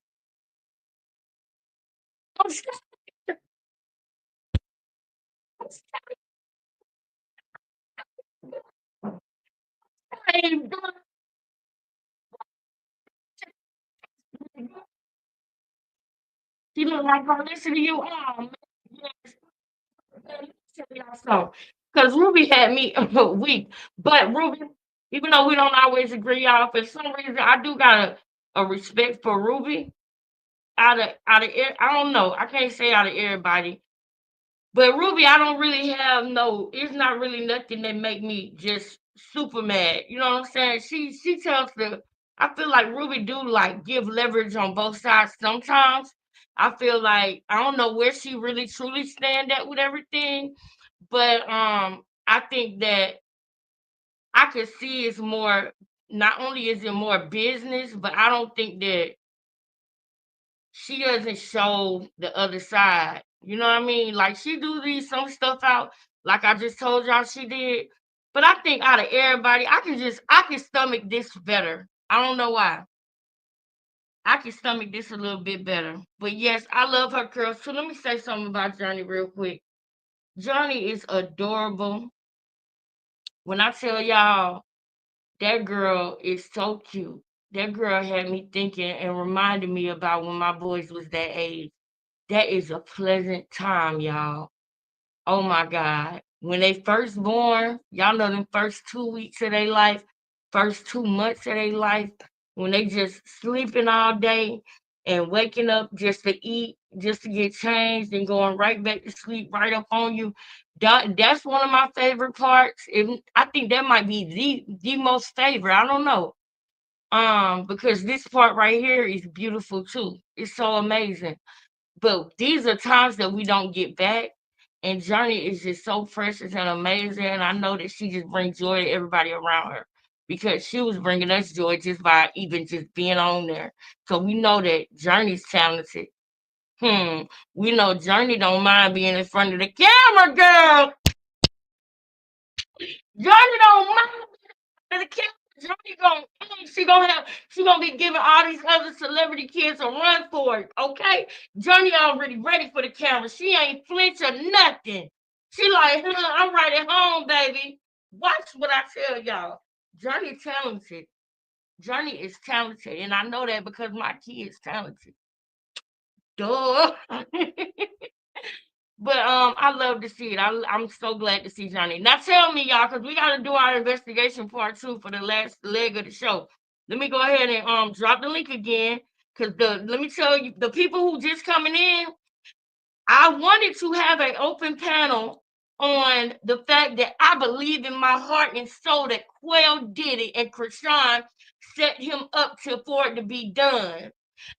I'm ain't done. She look like her listen to you. Oh man, yes. Let me tell y'all something. Because Ruby had me weak. But Ruby, even though we don't always agree, y'all, for some reason I do got a respect for Ruby. I don't know. I can't say out of everybody. But Ruby, I don't really have no. It's not really nothing that make me just super mad. You know what I'm saying? She tells the. I feel like Ruby do like give leverage on both sides sometimes. I feel like I don't know where she really truly stand at with everything, but I think that I could see it's more. Not only is it more business, but I don't think that she doesn't show the other side. You know what I mean? Like she do these some stuff out, like I just told y'all she did. But I think out of everybody, I can stomach this better. I don't know why. I can stomach this a little bit better. But yes, I love her curls. So let me say something about Johnny real quick. Johnny is adorable. When I tell y'all that girl is so cute. That girl had me thinking and reminded me about when my boys was that age. That is a pleasant time, y'all. Oh my God. When they first born, y'all know them first 2 weeks of their life, first 2 months of their life, when they just sleeping all day and waking up just to eat, just to get changed and going right back to sleep right up on you. That's one of my favorite parts. I think that might be the most favorite. I don't know. Because this part right here is beautiful too. It's so amazing. But these are times that we don't get back. And Journey is just so precious and amazing. And I know that she just brings joy to everybody around her because she was bringing us joy just by even just being on there. So we know that Journey's talented. Hmm. We know Journey don't mind being in front of the camera, girl. Journey don't mind the kid Johnny gonna she gonna be giving all these other celebrity kids a run for it, okay? Johnny already ready for the camera. She ain't flinch or nothing. She like, I'm right at home, baby. Watch what I tell y'all. Johnny talented. Johnny is talented, and I know that because my kid's talented. Duh. But I love to see it. I'm so glad to see Johnny. Now tell me, y'all, because we got to do our investigation part two for the last leg of the show. Let me go ahead and drop the link again, because let me tell you, the people who just coming in, I wanted to have an open panel on the fact that I believe in my heart and soul that Quell did it and Krishan set him up for it to be done.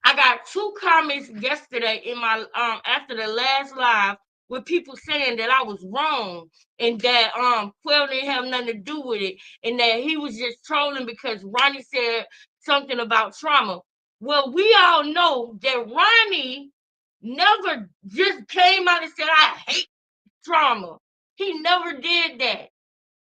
I got two comments yesterday in my after the last live with people saying that I was wrong and that Quell didn't have nothing to do with it and that he was just trolling because Ronnie said something about trauma. Well, we all know that Ronnie never just came out and said, I hate trauma. He never did that.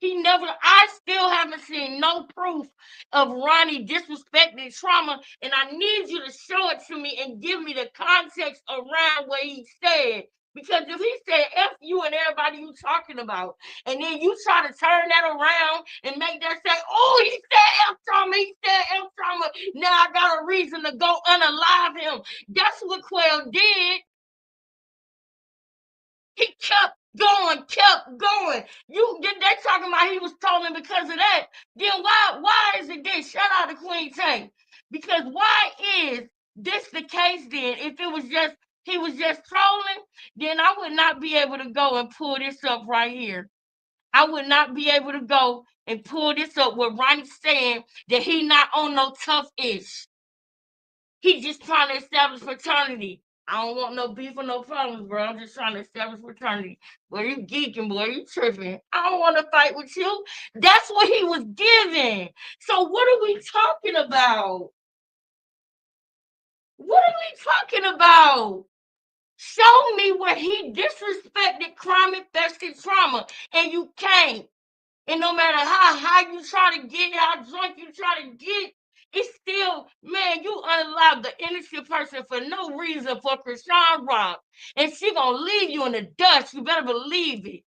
I still haven't seen no proof of Ronnie disrespecting trauma, and I need you to show it to me and give me the context around what he said. Because if he said F you and everybody you talking about, and then you try to turn that around and make that say, oh, he said he said F trauma, now I got a reason to go unalive him. That's what Quell did. He kept going. They talking about he was trolling because of that. Then why is it this? Shout out to Queen Tay. Because why is this the case then? If it was just he was just trolling, then I would not be able to go and pull this up right here. I would not be able to go and pull this up with Ronnie saying that he not on no tough ish. He just trying to establish fraternity. I don't want no beef or no problems, bro. I'm just trying to establish fraternity. Boy, you geeking, boy. You tripping. I don't want to fight with you. That's what he was giving. So what are we talking about? What are we talking about? Show me where he disrespected crime-infested trauma, and you can't. And no matter how high you try to get, how drunk you try to get, it's still, man, you unalive the innocent person for no reason for Krishan Rock. And she gonna leave you in the dust. You better believe it.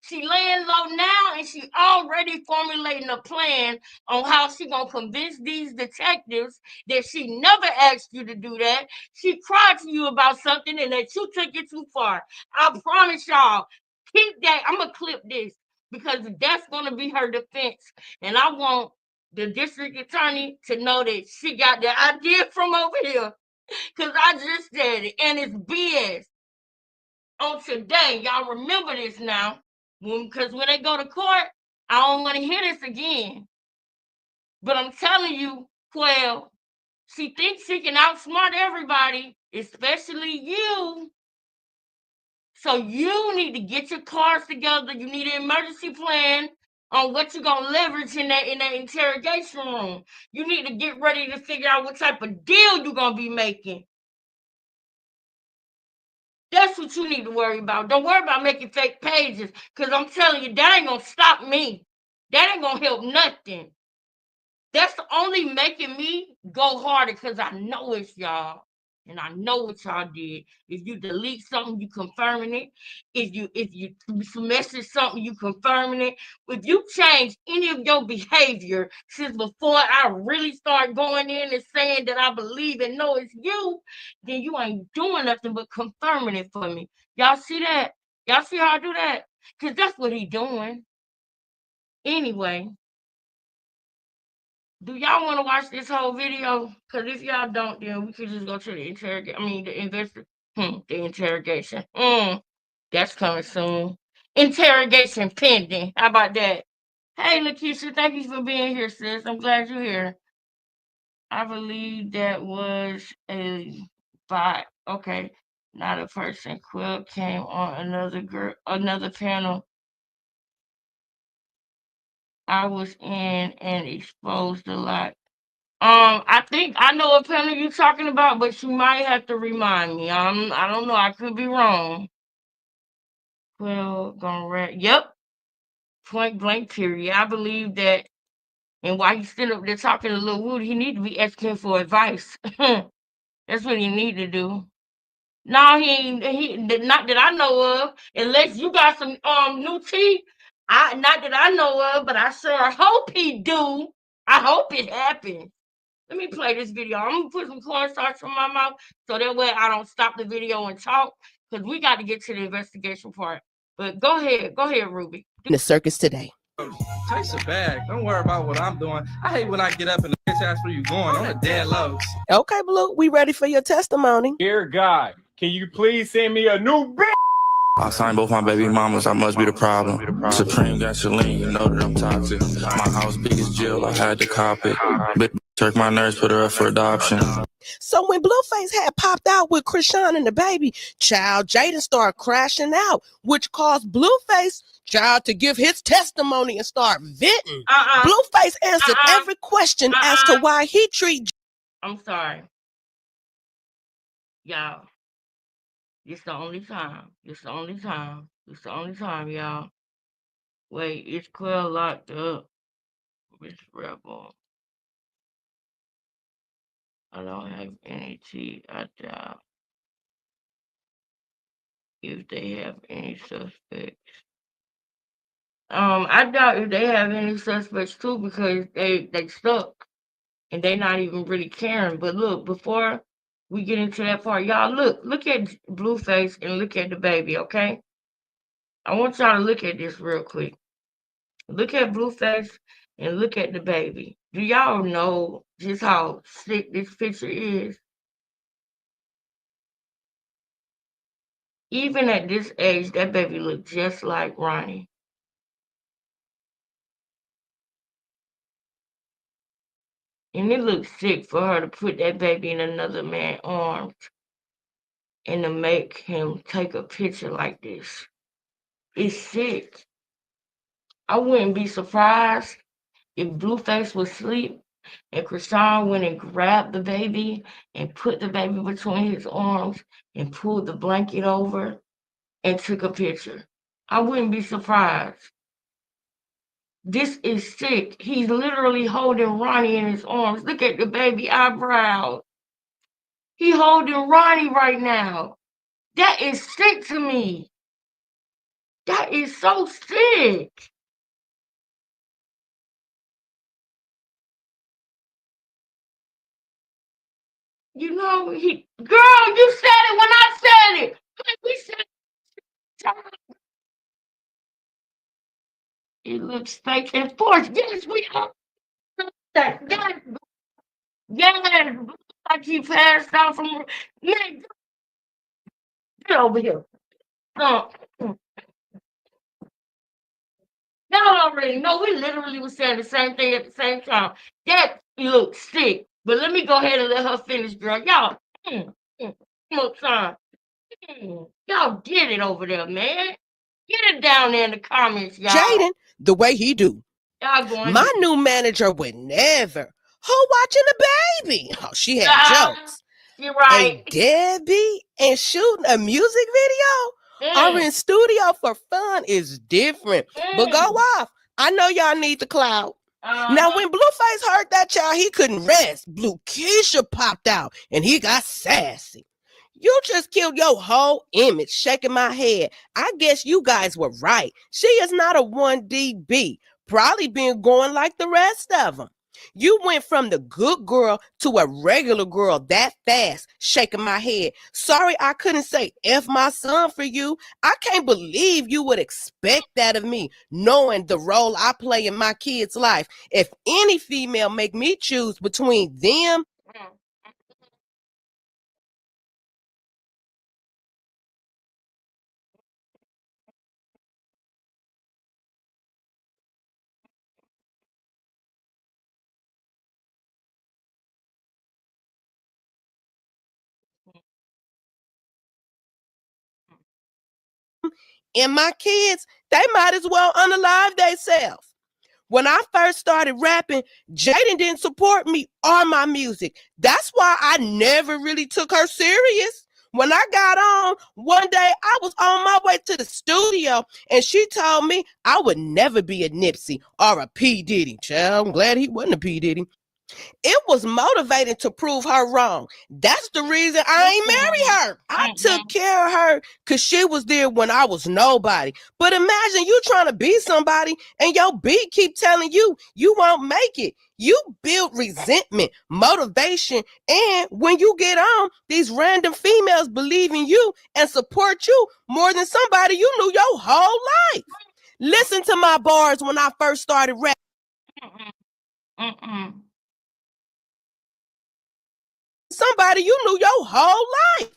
She laying low now, and she already formulating a plan on how she gonna convince these detectives that she never asked you to do that. She cried to you about something and that you took it too far. I promise y'all, keep that. I'm gonna clip this because that's gonna be her defense, and I want the district attorney to know that she got the idea from over here because I just said it, and it's BS. On today, y'all remember this now, because when they go to court, I don't want to hear this again. But I'm telling you, well, she thinks she can outsmart everybody, especially you. So you need to get your cards together. You need an emergency plan on what you're gonna leverage in that interrogation room. You need to get ready to figure out what type of deal you're gonna be making. That's what you need to worry about. Don't worry about making fake pages, because I'm telling you, that ain't going to stop me. That ain't going to help nothing. That's only making me go harder because I know it's y'all. And I know what y'all did. If you delete something, you confirming it. If you message something, you confirming it. If you change any of your behavior since before I really start going in and saying that I believe and know it's you, then you ain't doing nothing but confirming it for me. Y'all see that? Y'all see how I do that? Because that's what he doing. Anyway, do y'all want to watch this whole video? Because if y'all don't, then we could just go to the the interrogation. That's coming soon. Interrogation pending. How about that? Hey, Lakeisha, thank you for being here, sis. I'm glad you're here. I believe that was a bot. Okay, not a person. Quill came on another panel I was in and exposed a lot. I think I know what panel you're talking about, but you might have to remind me. I don't know. I could be wrong. Well, yep. Point blank period. I believe that, and while he's sitting up there talking to Lil Woody, he need to be asking for advice. That's what he need to do. No, he not that I know of. Unless you got some new tea. Not that I know of, but I sure hope he do. I hope it happens. Let me play this video. I'm gonna put some cornstarch in my mouth so that way I don't stop the video and talk, because we got to get to the investigation part. But go ahead, Ruby. In the circus today. Taste a bag. Don't worry about what I'm doing. I hate when I get up and the bitch asks where you going on a dead low. Okay, Blue, we ready for your testimony. Dear God, can you please send me a new bitch? I signed both my baby mamas, I must be the problem. Supreme gasoline, you know that I'm toxic. My house big as jail, I had to cop it. Bitch took my nurse, put her up for adoption. So when Blueface had popped out with Krishan and the baby, child Jada started crashing out, which caused Blueface child to give his testimony and start venting. Blueface answered every question as to why he treat. I'm sorry, y'all. It's the only time. It's the only time. It's the only time, y'all. Wait, it's Quill locked up. Miss Rebel. I don't have any tea. I doubt if they have any suspects. I doubt if they have any suspects too, because they stuck and they not even really caring. But look, before we get into that part, y'all look at Blueface and look at the baby, okay? I want y'all to look at this real quick. Look at Blueface and look at the baby. Do y'all know just how sick this picture is? Even at this age, that baby looked just like Ronnie. And it looks sick for her to put that baby in another man's arms and to make him take a picture like this. It's sick. I wouldn't be surprised if Blueface was asleep and Krishan went and grabbed the baby and put the baby between his arms and pulled the blanket over and took a picture. I wouldn't be surprised. This is sick. He's literally holding Ronnie in his arms. Look at the baby eyebrows. He holding Ronnie right now. That is sick to me. That is so sick. You know, girl, you said it when I said it. We said it looks fake and forced. Yes, we are. That. Yes, yes. I keep passed out from. Man, get over here. Uh, Y'all already know we literally was saying the same thing at the same time. That looks sick. But let me go ahead and let her finish, girl. Y'all, more time. Y'all get it over there, man. Get it down there in the comments, y'all. Jaden, the way he do. Y'all going My new manager would never. Who watching the baby? Oh, she had jokes. You're right. A deadbeat and shooting a music video or in studio for fun is different. But go off. I know y'all need the clout. Now, when Blueface heard that child, he couldn't rest. Blue Keisha popped out and he got sassy. You just killed your whole image, shaking my head. I guess you guys were right. She is not a 1DB, probably been going like the rest of them. You went from the good girl to a regular girl that fast, shaking my head. Sorry I couldn't say F my son for you. I can't believe you would expect that of me, knowing the role I play in my kid's life. If any female make me choose between them, and my kids, they might as well unalive themselves. When I first started rapping, Jaden didn't support me or my music. That's why I never really took her serious. When I got on, one day I was on my way to the studio and she told me I would never be a Nipsey or a P. Diddy. Child, I'm glad he wasn't a P. Diddy. It was motivating to prove her wrong. That's the reason I ain't marry her. I took care of her because she was there when I was nobody. But imagine you trying to be somebody and your beat keep telling you you won't make it. You build resentment, motivation, and when you get on, these random females believe in you and support you more than somebody you knew your whole life. Listen to my bars when I first started rapping. Somebody you knew your whole life.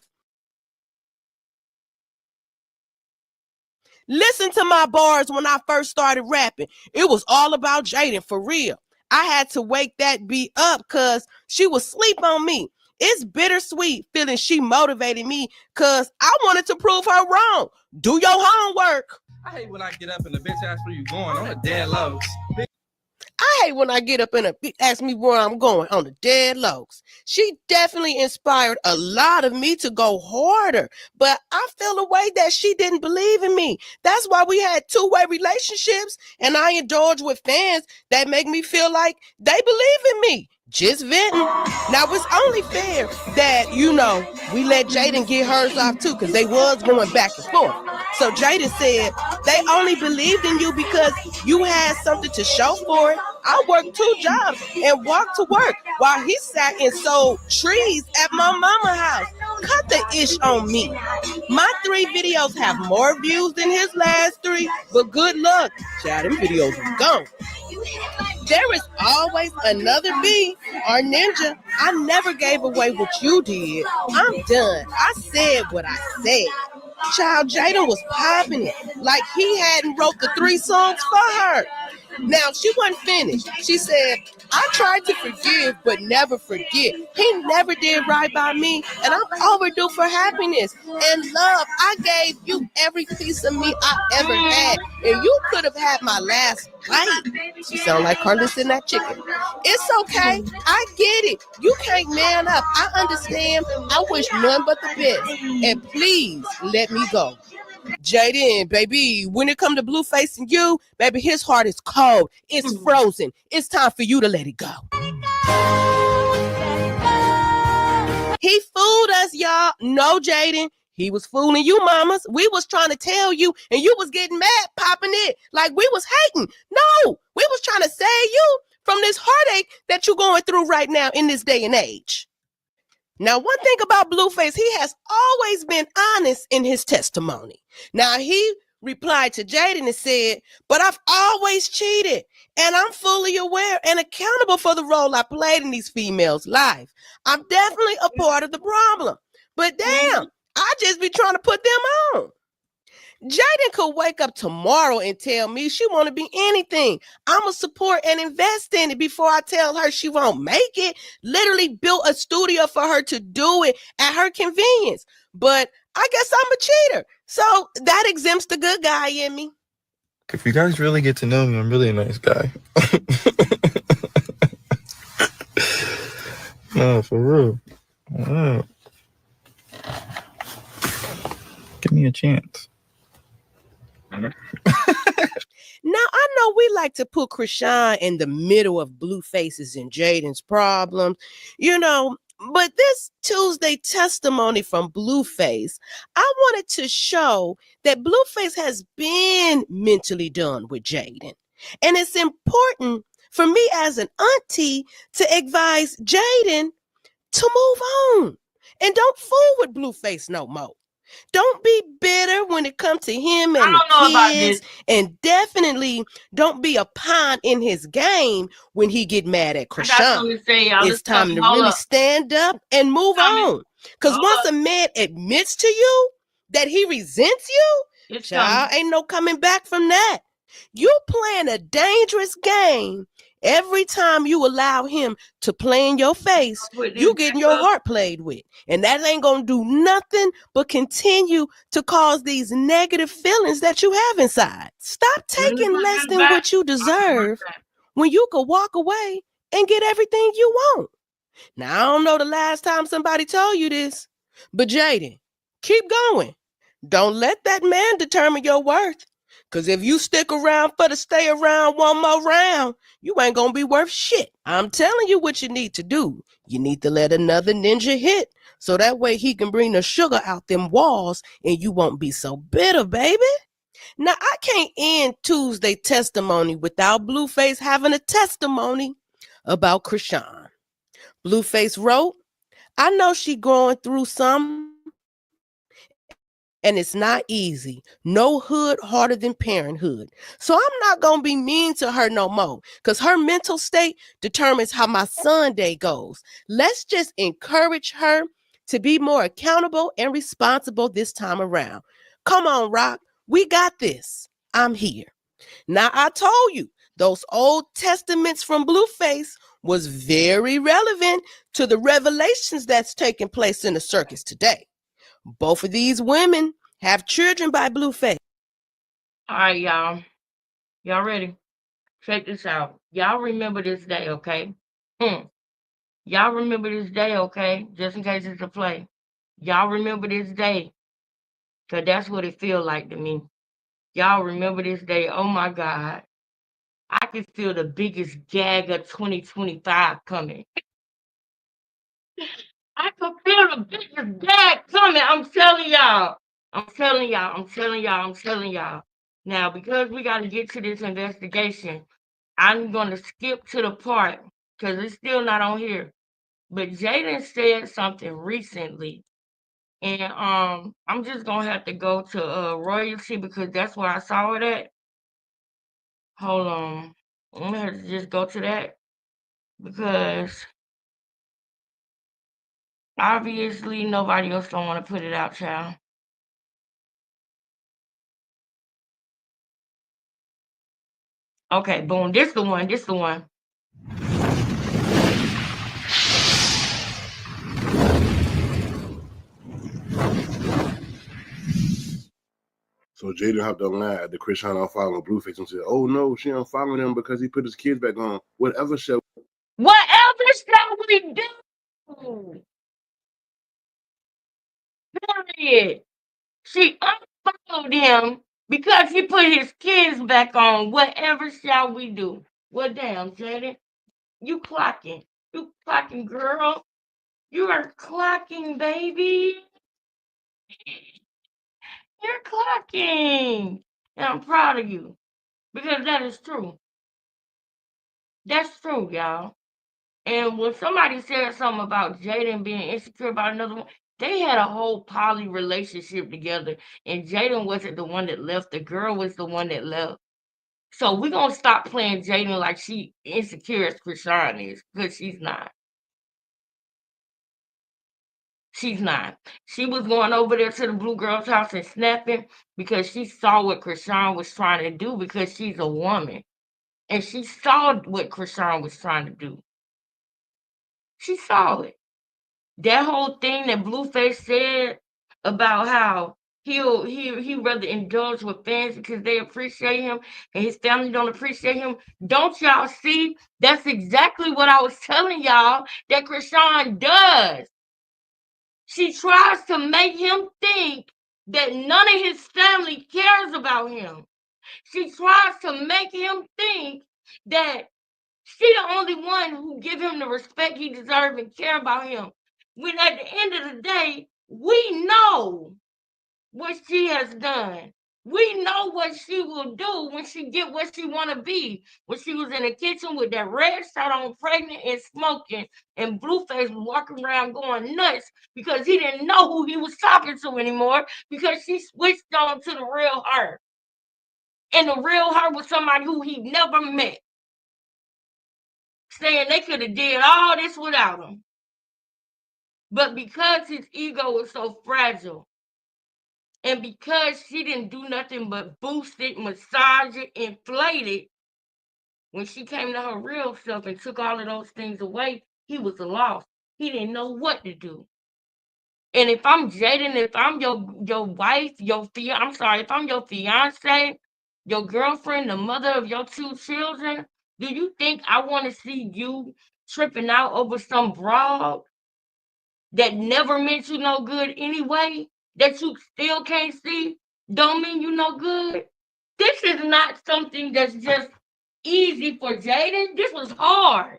Listen to my bars when I first started rapping. It was all about Jaden, for real. I had to wake that beat up because she was asleep on me. It's bittersweet feeling she motivated me because I wanted to prove her wrong. Do your homework. I hate when I get up and the bitch asks where you going on a dead low. I hate when I get up and a bitch asks me where I'm going on the dead lows. She definitely inspired a lot of me to go harder, but I feel a way that she didn't believe in me. That's why we had two-way relationships, and I indulge with fans that make me feel like they believe in me. Just venting. Now, it's only fair that, we let Jaden get hers off too, because they was going back and forth. So Jaden said, they only believed in you because you had something to show for it. I worked 2 jobs and walked to work while he sat and sold trees at my mama's house. Cut the ish on me. My 3 videos have more views than his last 3, but good luck. Child, them videos are gone. There is always another B or ninja. I never gave away what you did. I'm done. I said what I said. Child, Jaden was popping it like he hadn't wrote the 3 songs for her. Now, she wasn't finished. She said, I tried to forgive, but never forget. He never did right by me, and I'm overdue for happiness and love. I gave you every piece of me I ever had, and you could have had my last bite. She sound like Carlos in that chicken. It's okay. I get it. You can't man up. I understand. I wish none but the best. And please let me go. Jaden, baby, when it come to Blueface and you, baby, his heart is cold. It's frozen. It's time for you to let it go. He fooled us, y'all. No, Jaden, He was fooling you, mamas. We was trying to tell you, and you was getting mad, popping it like we was hating. No, we was trying to save you from this heartache that you're going through right now in this day and age. Now, one thing about Blueface, he has always been honest in his testimony. Now, he replied to Jaden and said, but I've always cheated, and I'm fully aware and accountable for the role I played in these females' life. I'm definitely a part of the problem. But damn, I just be trying to put them on. Jaden could wake up tomorrow and tell me she want to be anything. I'ma support and invest in it before I tell her she won't make it. Literally built a studio for her to do it at her convenience. But I guess I'm a cheater. So that exempts the good guy in me. If you guys really get to know me, I'm really a nice guy. No, for real. Wow. Give me a chance. Now, I know we like to put Krishan in the middle of Blueface's and Jaden's problems, but this Tuesday testimony from Blueface, I wanted to show that Blueface has been mentally done with Jaden. And it's important for me as an auntie to advise Jaden to move on and don't fool with Blueface no more. Don't be bitter when it comes to him and the kids, and definitely don't be a pawn in his game when he get mad at Krishan. It's time to really stand up and move on. Because once a man admits to you that he resents you, child, ain't no coming back from that. You playing a dangerous game. Every time you allow him to play in your face, you getting your heart played with. And that ain't going to do nothing but continue to cause these negative feelings that you have inside. Stop taking less than what you deserve when you could walk away and get everything you want. Now, I don't know the last time somebody told you this, but Jaden, keep going. Don't let that man determine your worth. Because if you stick around for to stay around one more round, you ain't going to be worth shit. I'm telling you what you need to do. You need to let another ninja hit so that way he can bring the sugar out them walls and you won't be so bitter, baby. Now, I can't end Tuesday testimony without Blueface having a testimony about Krishan. Blueface wrote, I know she going through some, and it's not easy. No hood harder than parenthood. So I'm not going to be mean to her no more because her mental state determines how my Sunday goes. Let's just encourage her to be more accountable and responsible this time around. Come on, Rock. We got this. I'm here. Now, I told you, those Old Testaments from Blueface was very relevant to the revelations that's taking place in the circus today. Both of these women have children by Blueface. All right, y'all. Y'all ready? Check this out. Y'all remember this day, okay? Y'all remember this day, okay? Just in case it's a play. Y'all remember this day. Because that's what it feels like to me. Y'all remember this day. Oh, my God. I can feel the biggest gag of 2025 coming. I can feel the biggest gag coming. I'm telling y'all. I'm telling y'all. I'm telling y'all. I'm telling y'all. Now, because we got to get to this investigation, I'm going to skip to the part because it's still not on here. But Jaden said something recently. And I'm just going to have to go to royalty because that's where I saw it at. Hold on. I'm going to have to just go to that because obviously nobody else don't want to put it out, child. Okay, boom. This the one. This the one. So Jaden hopped online at the Krishan unfollowing Blueface and said, "Oh no, she unfollowed him because he put his kids back on. Whatever shall we do? Period. She unfollowed him because he put his kids back on. Whatever shall we do? Well, damn, Jaden, you clocking. You clocking, girl. You are clocking, baby. You're clocking. And I'm proud of you. Because that is true. That's true, y'all. And when somebody said something about Jaden being insecure about another one, they had a whole poly relationship together. And Jaden wasn't the one that left. The girl was the one that left. So we're gonna stop playing Jaden like she insecure as Krishan is, because she's not. She's not. She was going over there to the blue girl's house and snapping because she saw what Krishan was trying to do because she's a woman. And she saw what Krishan was trying to do. She saw it. That whole thing that Blueface said about how he rather indulge with fans because they appreciate him and his family don't appreciate him. Don't y'all see? That's exactly what I was telling y'all that Krishan does. She tries to make him think that none of his family cares about him. She tries to make him think that she the only one who give him the respect he deserves and care about him. When at the end of the day, we know what she has done. We know what she will do when she get what she want to be. When she was in the kitchen with that red shirt on, pregnant and smoking, and Blueface was walking around going nuts because he didn't know who he was talking to anymore because she switched on to the real her. And the real her was somebody who he never met. Saying they could have did all this without him. But because his ego was so fragile, and because she didn't do nothing but boost it, massage it, inflate it, when she came to her real self and took all of those things away, he was lost. He didn't know what to do. And if I'm Jaden, if I'm your wife, if I'm your fiance, your girlfriend, the mother of your 2 children, do you think I want to see you tripping out over some broad that never meant you no good anyway, that you still can't see, don't mean you no good? This is not something that's just easy for Jaden. This was hard.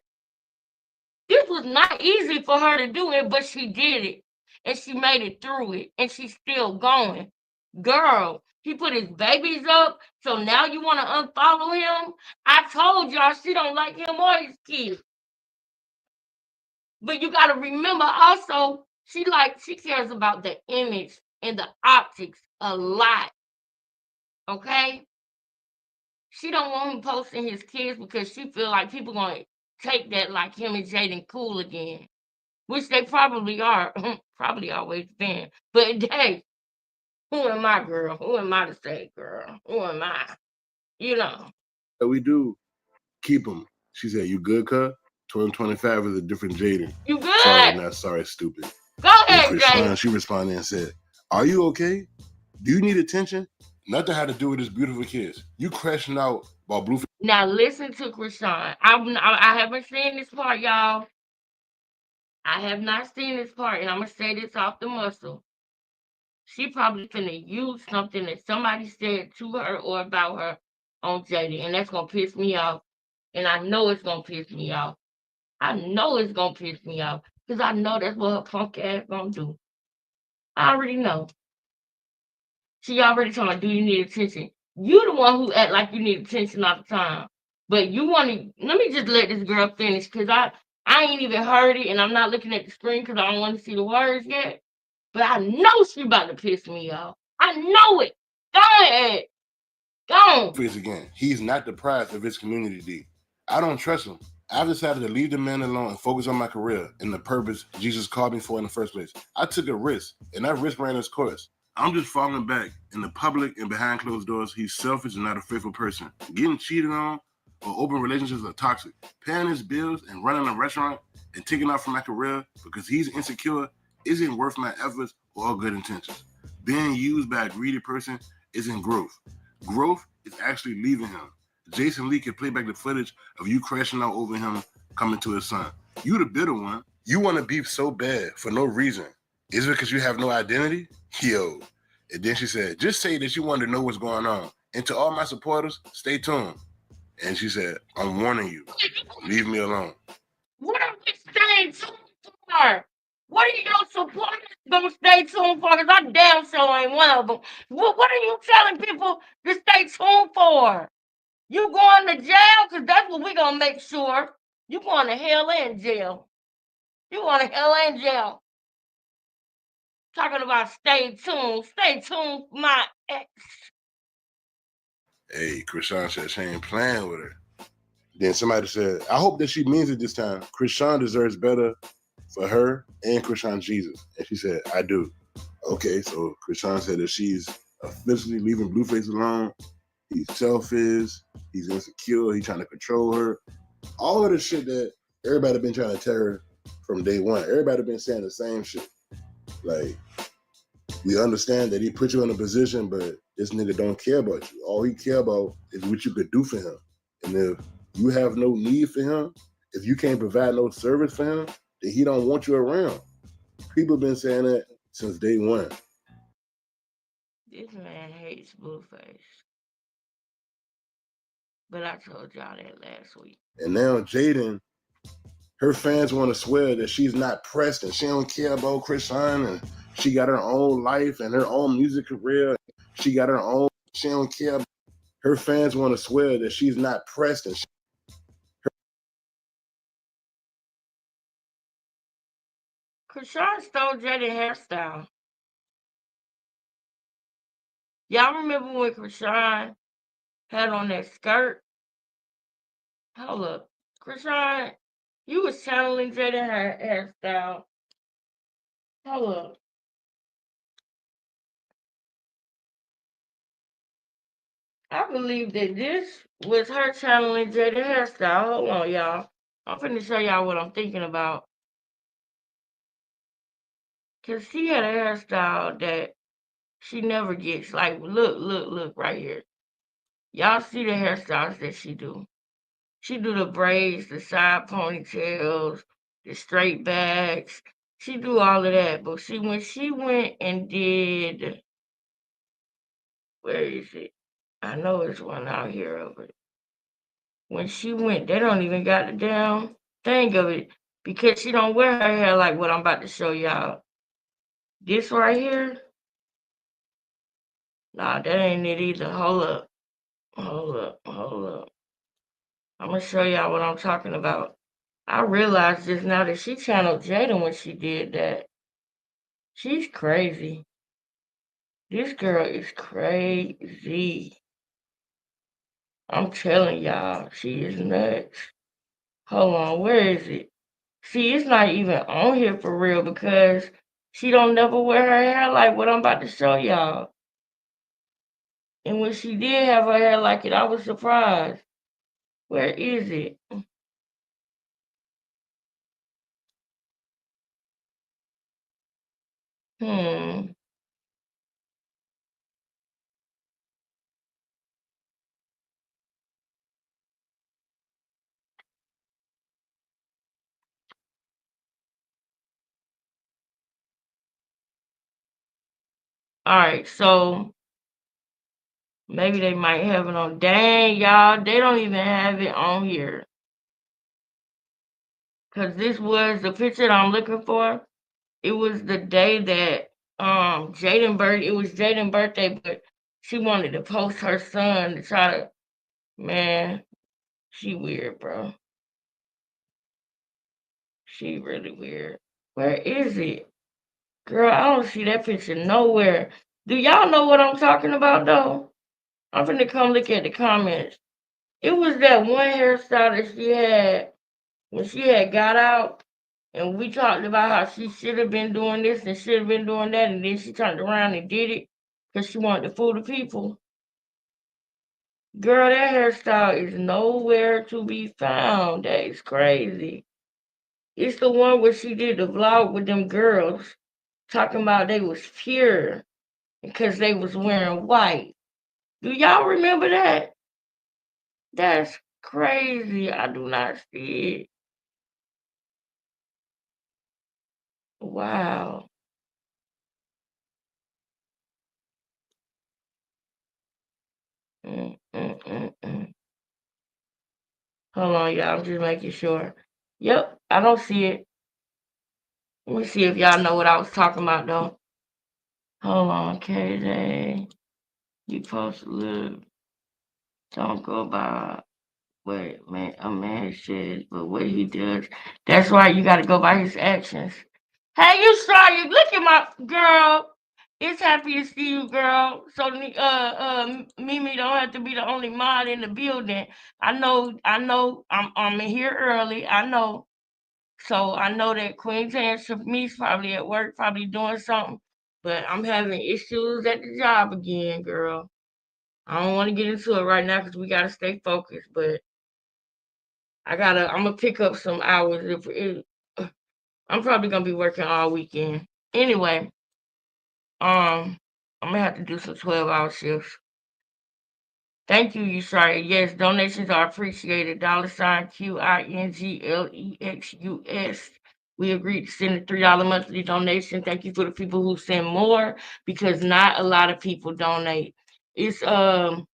This was not easy for her to do it, but she did it. And she made it through it. And she's still going. Girl, he put his babies up, so now you want to unfollow him? I told y'all she don't like him or his kids. But you gotta remember also, she cares about the image and the optics a lot. Okay? She don't want him posting his kids because she feel like people gonna take that like him and Jaden cool again. Which they probably are. Probably always been. But hey, who am I, girl? Who am I to say, girl? Who am I? You know. We do keep him. She said, "You good, cuz? 2025 is a different Jaden. You good? Sorry, not sorry, stupid." Go ahead, Jaden. She responded and said, "Are you okay? Do you need attention? Nothing had to do with his beautiful kids. You crashing out while Blueface." Now listen to Krishan. I haven't seen this part, y'all. I have not seen this part, and I'm gonna say this off the muscle. She probably finna use something that somebody said to her or about her on Jaden, and that's gonna piss me off. And I know it's gonna piss me off. I know it's gonna piss me off because I know that's what her punk ass gonna do. I already know. She already told me, do you need attention? You the one who act like you need attention all the time. But you want to, let me just let this girl finish because I ain't even heard it and I'm not looking at the screen because I don't want to see the words yet. But I know she about to piss me off. I know it. Go ahead. Go on. Again, he's not the prize of his community, D. I don't trust him. I've decided to leave the man alone and focus on my career and the purpose Jesus called me for in the first place. I took a risk, and that risk ran its course. I'm just falling back. In the public and behind closed doors, he's selfish and not a faithful person. Getting cheated on or open relationships are toxic. Paying his bills and running a restaurant and taking off from my career because he's insecure isn't worth my efforts or all good intentions. Being used by a greedy person isn't growth. Growth is actually leaving him. Jason Lee can play back the footage of you crashing out over him coming to his son. You the bitter one. You want to beef so bad for no reason. Is it because you have no identity? Yo. And then she said, just say that you want to know what's going on. And to all my supporters, stay tuned. And she said, I'm warning you. Leave me alone. What are we saying to her? What are your supporters gonna stay tuned for? Because I damn sure ain't one of them. What are you telling people to stay tuned for? You going to jail? Because that's what we gonna make sure. You going to hell and jail. You going to hell and jail. Talking about stay tuned. Stay tuned, my ex. Hey, Krishan said she ain't playing with her. Then somebody said, I hope that she means it this time. Krishan deserves better for her and Krishan Jesus. And she said, I do. Okay, so Krishan said that she's officially leaving Blueface alone. He's selfish. He's insecure. He's trying to control her. All of the shit that everybody been trying to tell her from day one. Everybody been saying the same shit. Like, we understand that he put you in a position, but this nigga don't care about you. All he care about is what you could do for him. And if you have no need for him, if you can't provide no service for him, then he don't want you around. People been saying that since day one. This man hates Blueface. But I told y'all that last week. And now Jaden, her fans want to swear that she's not pressed and she don't care about Krishan and she got her own life and her own music career. She got her own, she don't care. Her fans want to swear that she's not pressed and Krishan stole Jaden's hairstyle. Y'all remember when Krishan had on that skirt? Hold up. Krishan, you was channeling Jaden's hairstyle. Hold up. I believe that this was her channeling Jaden's hairstyle. Hold on, y'all. I'm finna show y'all what I'm thinking about. Cause she had a hairstyle that she never gets. Like, look right here. Y'all see the hairstyles that she do. She do the braids, the side ponytails, the straight backs. She do all of that. But see, when she went and did, where is it? I know it's one out here of it. When she went, they don't even got the damn thing of it because she don't wear her hair like what I'm about to show y'all. This right here, nah, that ain't it either. Hold up. I'm gonna show y'all what I'm talking about. I realized just now that she channeled Jada when she did that. She's crazy. This girl is crazy. I'm telling y'all, she is nuts. Hold on, where is it? See, it's not even on here for real because she don't never wear her hair like what I'm about to show y'all. And when she did have her hair like it, I was surprised. Where is it? Hmm. All right, so maybe they might have it on. Dang, y'all, they don't even have it on here. Because this was the picture that I'm looking for. It was the day that it was Jaden's birthday, but she wanted to post her son to try to, man, she weird, bro. She really weird. Where is it? Girl, I don't see that picture nowhere. Do y'all know what I'm talking about though? I'm finna come look at the comments. It was that one hairstyle that she had when she had got out and we talked about how she should have been doing this and should have been doing that, and then she turned around and did it because she wanted to fool the people. Girl, that hairstyle is nowhere to be found. That is crazy. It's the one where she did the vlog with them girls talking about they was pure because they was wearing white. Do y'all remember that? That's crazy. I do not see it. Wow. Mm, mm, mm, mm. Hold on, y'all. I'm just making sure. Yep, I don't see it. Let me see if y'all know what I was talking about though. Hold on, KJ. You supposed to live. Don't go by what man a man says, but what he does. That's right, you gotta go by his actions. Hey, you sorry, look at my girl. It's happy to see you, girl. So Mimi don't have to be the only mod in the building. I know I'm here early. I know. So I know that Queen's answer for me's probably at work, probably doing something. But I'm having issues at the job again, girl. I don't want to get into it right now because we gotta stay focused. But I'm gonna pick up some hours. If it, I'm probably gonna be working all weekend. Anyway, I'm gonna have to do some 12-hour shifts. Thank you, Yusraya. Yes, donations are appreciated. $ QINGLEXUS. We agreed to send a $3 monthly donation. Thank you for the people who send more because not a lot of people donate. It's um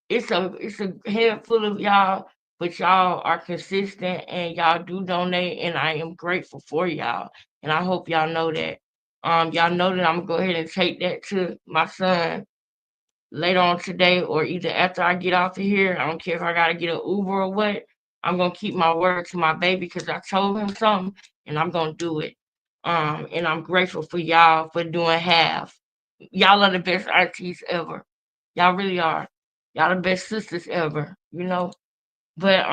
it's a handful of y'all, but y'all are consistent and y'all do donate, and I am grateful for y'all. And I hope y'all know that. Y'all know that I'm gonna go ahead and take that to my son later on today or either after I get off of here. I don't care if I gotta get an Uber or what. I'm gonna keep my word to my baby because I told him something and I'm gonna do it. And I'm grateful for y'all for doing half. Y'all are the best aunties ever. Y'all really are. Y'all the best sisters ever, you know. But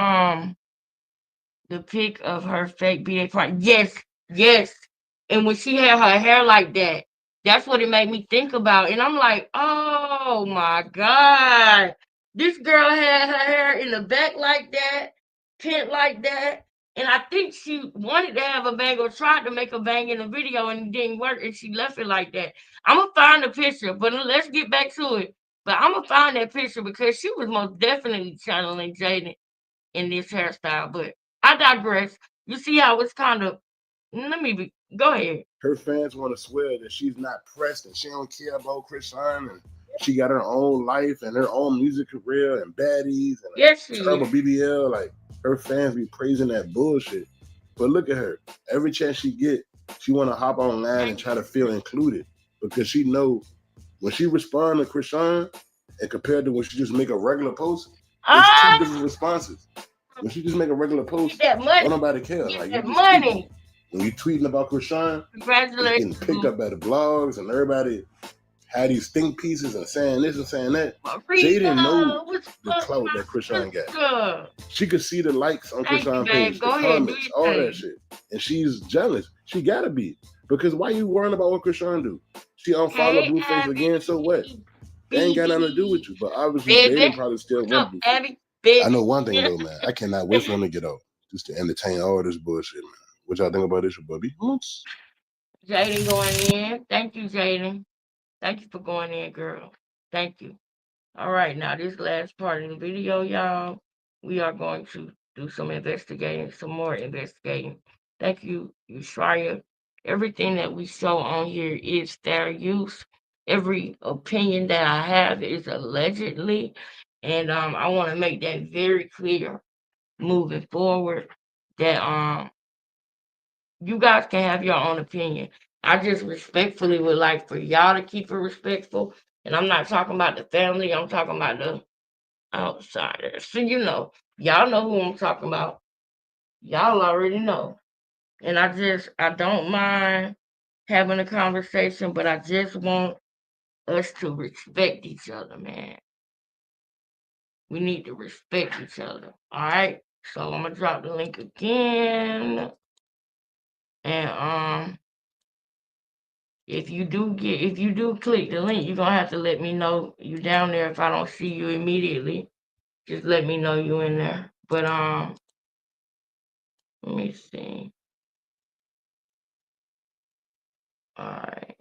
the pic of her fake BA part. Yes, yes. And when she had her hair like that, that's what it made me think about. And I'm like, oh my God. This girl had her hair in the back like that, pent like that. And I think she wanted to have a bang or tried to make a bang in the video and it didn't work and she left it like that. I'm gonna find the picture, but let's get back to it. But I'm gonna find that picture because she was most definitely channeling Jaden in this hairstyle. But I digress. You see how it's kind of. Go ahead. Her fans want to swear that she's not pressed and she don't care about Krishan and she got her own life and her own music career and baddies and yes, terrible BBL. Like her fans be praising that bullshit. But look at her. Every chance she get, she want to hop online and try to feel included because she know when she respond to Krishan and compared to when she just make a regular post, it's two different responses. When she just make a regular post, don't nobody care. Like you just tweeting. When you tweeting about Krishan, congratulations, it's getting picked up by the blogs and everybody had these think pieces and saying this and saying that. Jaden know the clout that Krishan got. She could see the likes on Krishan's page, the comments, all that shit. And she's jealous. She gotta be. Because why you worrying about what Krishan do? She unfollowed Blueface again, so what? They ain't got nothing to do with you. But obviously Jaden probably still want Blueface. I know one thing though, man. I cannot wait for him to get out. Just to entertain all this bullshit, man. What y'all think about this, Bubby? Jaden going in. Thank you, Jaden. Thank you for going in, girl. Thank you. All right, now this last part of the video, y'all, we are going to do some investigating, some more investigating. Thank you, Yushraya. Everything that we show on here is fair use. Every opinion that I have is allegedly, and I want to make that very clear moving forward that you guys can have your own opinion. I just respectfully would like for y'all to keep it respectful. And I'm not talking about the family, I'm talking about the outsiders. So y'all know who I'm talking about. Y'all already know. And I don't mind having a conversation, but I just want us to respect each other, man. We need to respect each other. All right. So I'm gonna drop the link again. And if you do click the link, you're gonna have to let me know you down there. If I don't see you immediately, just let me know you in there. But let me see. All right.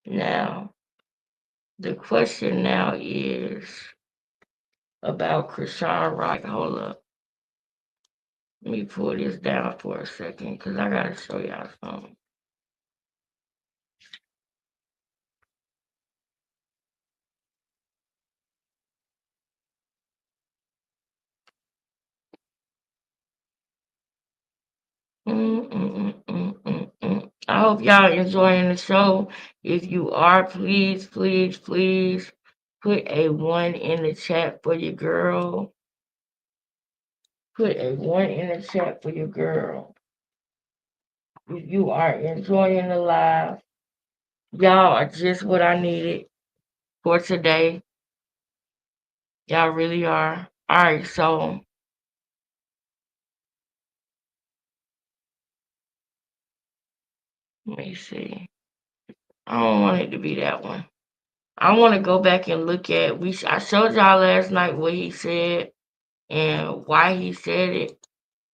Now, the question now is about Krishan Wright. Hold up. Let me pull this down for a second because I gotta show y'all something. I hope y'all enjoying the show. If you are, please, please, please put a 1 in the chat for your girl. Put a 1 in the chat for your girl. If you are enjoying the live, y'all are just what I needed for today. Y'all really are. All right, so let me see. I don't want it to be that one. I want to go back and look at. I showed y'all last night what he said and why he said it.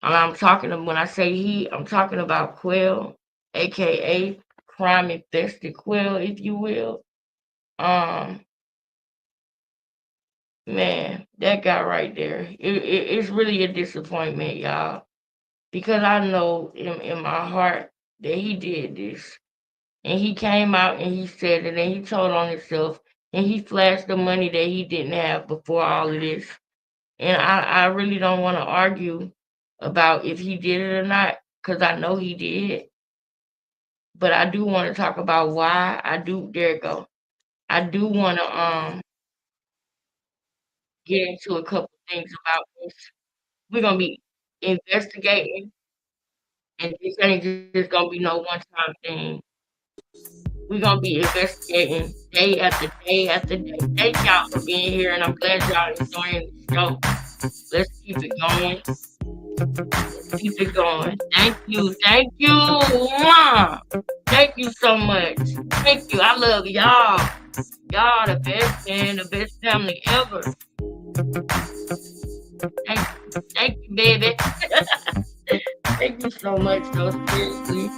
And when I say he, I'm talking about Quill, aka crime infested Quill, if you will. Um, Man, that guy right there, it's really a disappointment, y'all, because I know in my heart that he did this. And he came out and he said it and he told on himself and he flashed the money that he didn't have before all of this. And I really don't want to argue about if he did it or not, because I know he did. But I do want to talk about why I do. There it go. I do want to get into a couple things about this. We're gonna be investigating, and this ain't just gonna be no one time thing. We're gonna be investigating day after day after day. Thank y'all for being here, and I'm glad y'all enjoying the show. Let's keep it going. Let's keep it going. Thank you. Thank you. Mwah. Thank you so much. Thank you. I love y'all. Y'all the best man, the best family ever. Thank you. Thank you, baby. Thank you so much, though, seriously.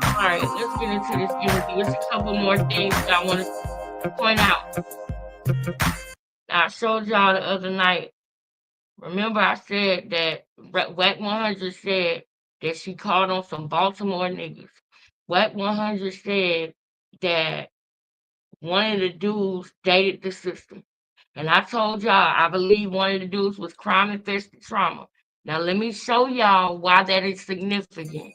All right, let's get into this interview. There's a couple more things that I want to point out. I showed y'all the other night. Remember, I said that Whack 100 said that she called on some Baltimore niggas. Whack 100 said that one of the dudes dated the system. And I told y'all, I believe one of the dudes was crime infested trauma. Now, let me show y'all why that is significant.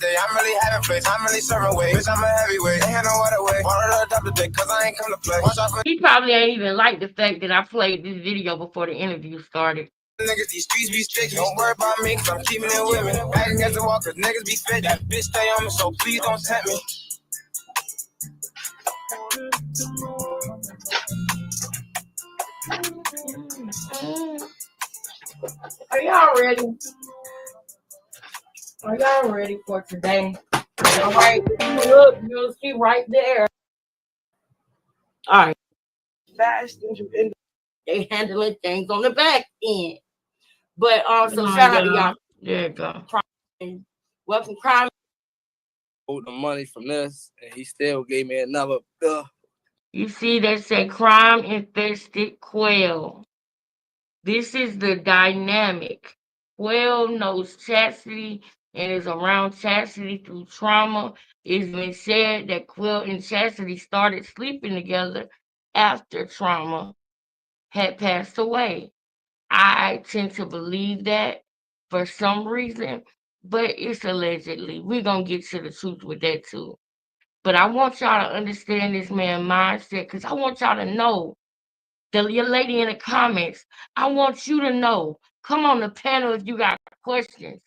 I'm really having place, I'm really serving weight. Bitch, I'm a heavyweight, ain't had no other way. Wanted to adopt a dick, cause I ain't come to play. He probably ain't even like the fact that I played this video before the interview started. Niggas, these streets be sticky. Don't worry about me, cause I'm keeping it with me. Back against the wall, cause niggas be fit. That bitch stay on me, so please don't tempt me. Are y'all ready? Are y'all ready for today? All right, look, you'll see right there. All right, fast and they handling things on the back end. But also shout out to y'all. There you go. Welcome, crime. The money from this, and he still gave me another. You see, they say crime infested Quail. This is the dynamic. Quail knows Chastity and is around Chastity through trauma. It's been said that Quail and Chastity started sleeping together after trauma had passed away. I tend to believe that for some reason, but it's allegedly. We're going to get to the truth with that too. But I want y'all to understand this man's mindset because I want y'all to know. Your lady in the comments, I want you to know. Come on the panel if you got questions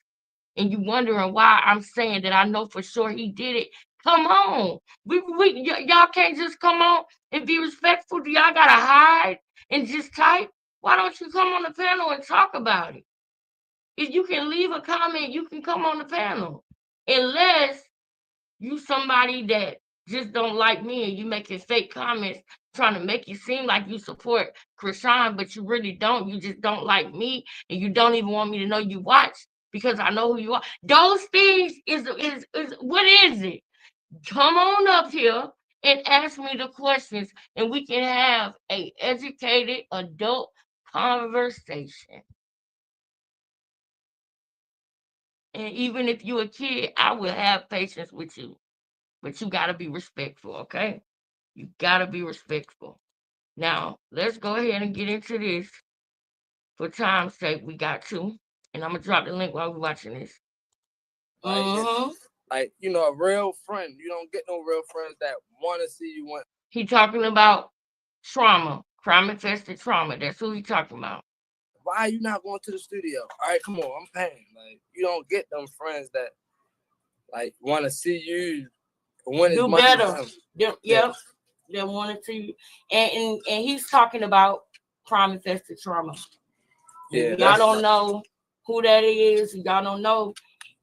and you wondering why I'm saying that I know for sure he did it. Come on. Y'all can't just come on and be respectful. Do y'all gotta hide and just type? Why don't you come on the panel and talk about it? If you can leave a comment, you can come on the panel. Unless you somebody that just don't like me and you making fake comments trying to make you seem like you support Krishan, but you really don't. You just don't like me and you don't even want me to know you watch because I know who you are. Those things is what is it? Come on up here and ask me the questions and we can have a educated adult conversation. And even if you're a kid, I will have patience with you. But you gotta be respectful, okay? You gotta be respectful. Now, let's go ahead and get into this. for time's sake, we got two. And I'm gonna drop the link while we're watching this. Like, you know, a real friend. You don't get no real friends that want to see you want. He talking about trauma, crime-infested trauma. That's who he talking about. Why are you not going to the studio? All right, come on, I'm paying. Like, you don't get them friends that like want to see you win as Do much better. as them. Yep. They want to see you. And he's talking about crime-infested trauma. Yeah, y'all don't know who that is. Y'all don't know.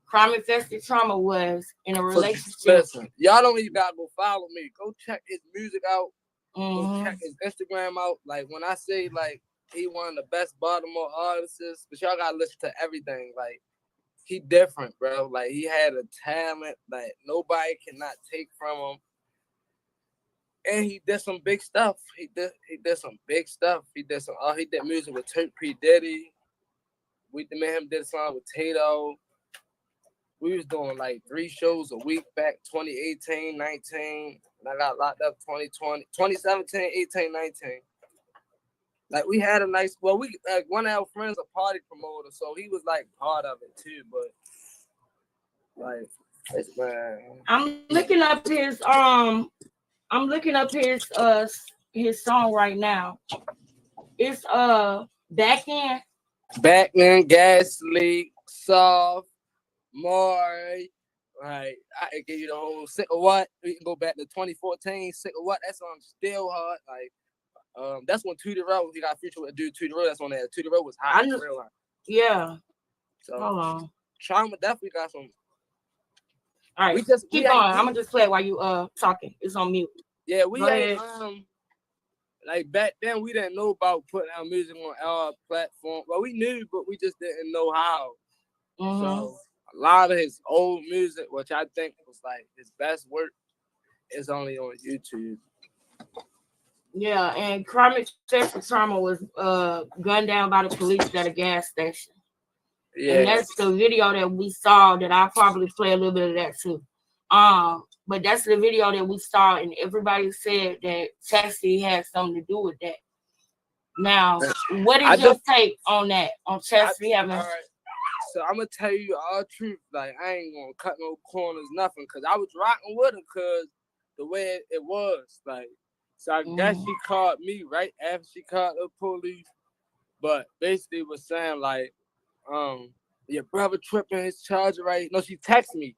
Crime-infested trauma was in a relationship. Listen, y'all don't even gotta go follow me. Go check his music out. Go check his Instagram out. Like when I say like he one of the best Baltimore artists, but y'all gotta listen to everything. Like he different, bro. Like he had a talent that nobody cannot take from him. And he did some big stuff. He did some big stuff. He did music with P. Diddy. We made him did a song with Tato. We was doing like 3 shows a week back 2018, 19. And I got locked up 2020, 2017, 18, 19. Like we had a nice, well, we like one of our friends a party promoter, so he was like part of it too. But like, man, I'm looking up his song right now. It's Back In, Gas Leak, Soft, More. Right, I can give you the whole Sick of What. We can go back to 2014. Sick of What? That song's still hard. Like, that's when Tootie Rowe, he got featured with a dude Tootie Rowe. That's when that Tootie Rowe was hot. Real hot. Yeah. So hold on. Trauma definitely got some. All right, keep going. I'm gonna just play it while you talking. It's on mute. Yeah, we ain't like back then we didn't know about putting our music on our platform. Well, we knew, but we just didn't know how. So a lot of his old music, which I think was like his best work, is only on YouTube. Yeah, and crime-infested trauma was gunned down by the police at a gas station. Yeah. And that's the video that we saw that I'll probably play a little bit of that too. But that's the video that we saw, and everybody said that Chastity had something to do with that. Now, what is your take on that? On Chastity having? All right. So I'm gonna tell you all the truth. Like I ain't gonna cut no corners, nothing, cause I was rocking with her, cause the way it was, like. So I guess she called me right after she called the police, but basically was saying like, your brother tripping, his charger right. No, she texted me,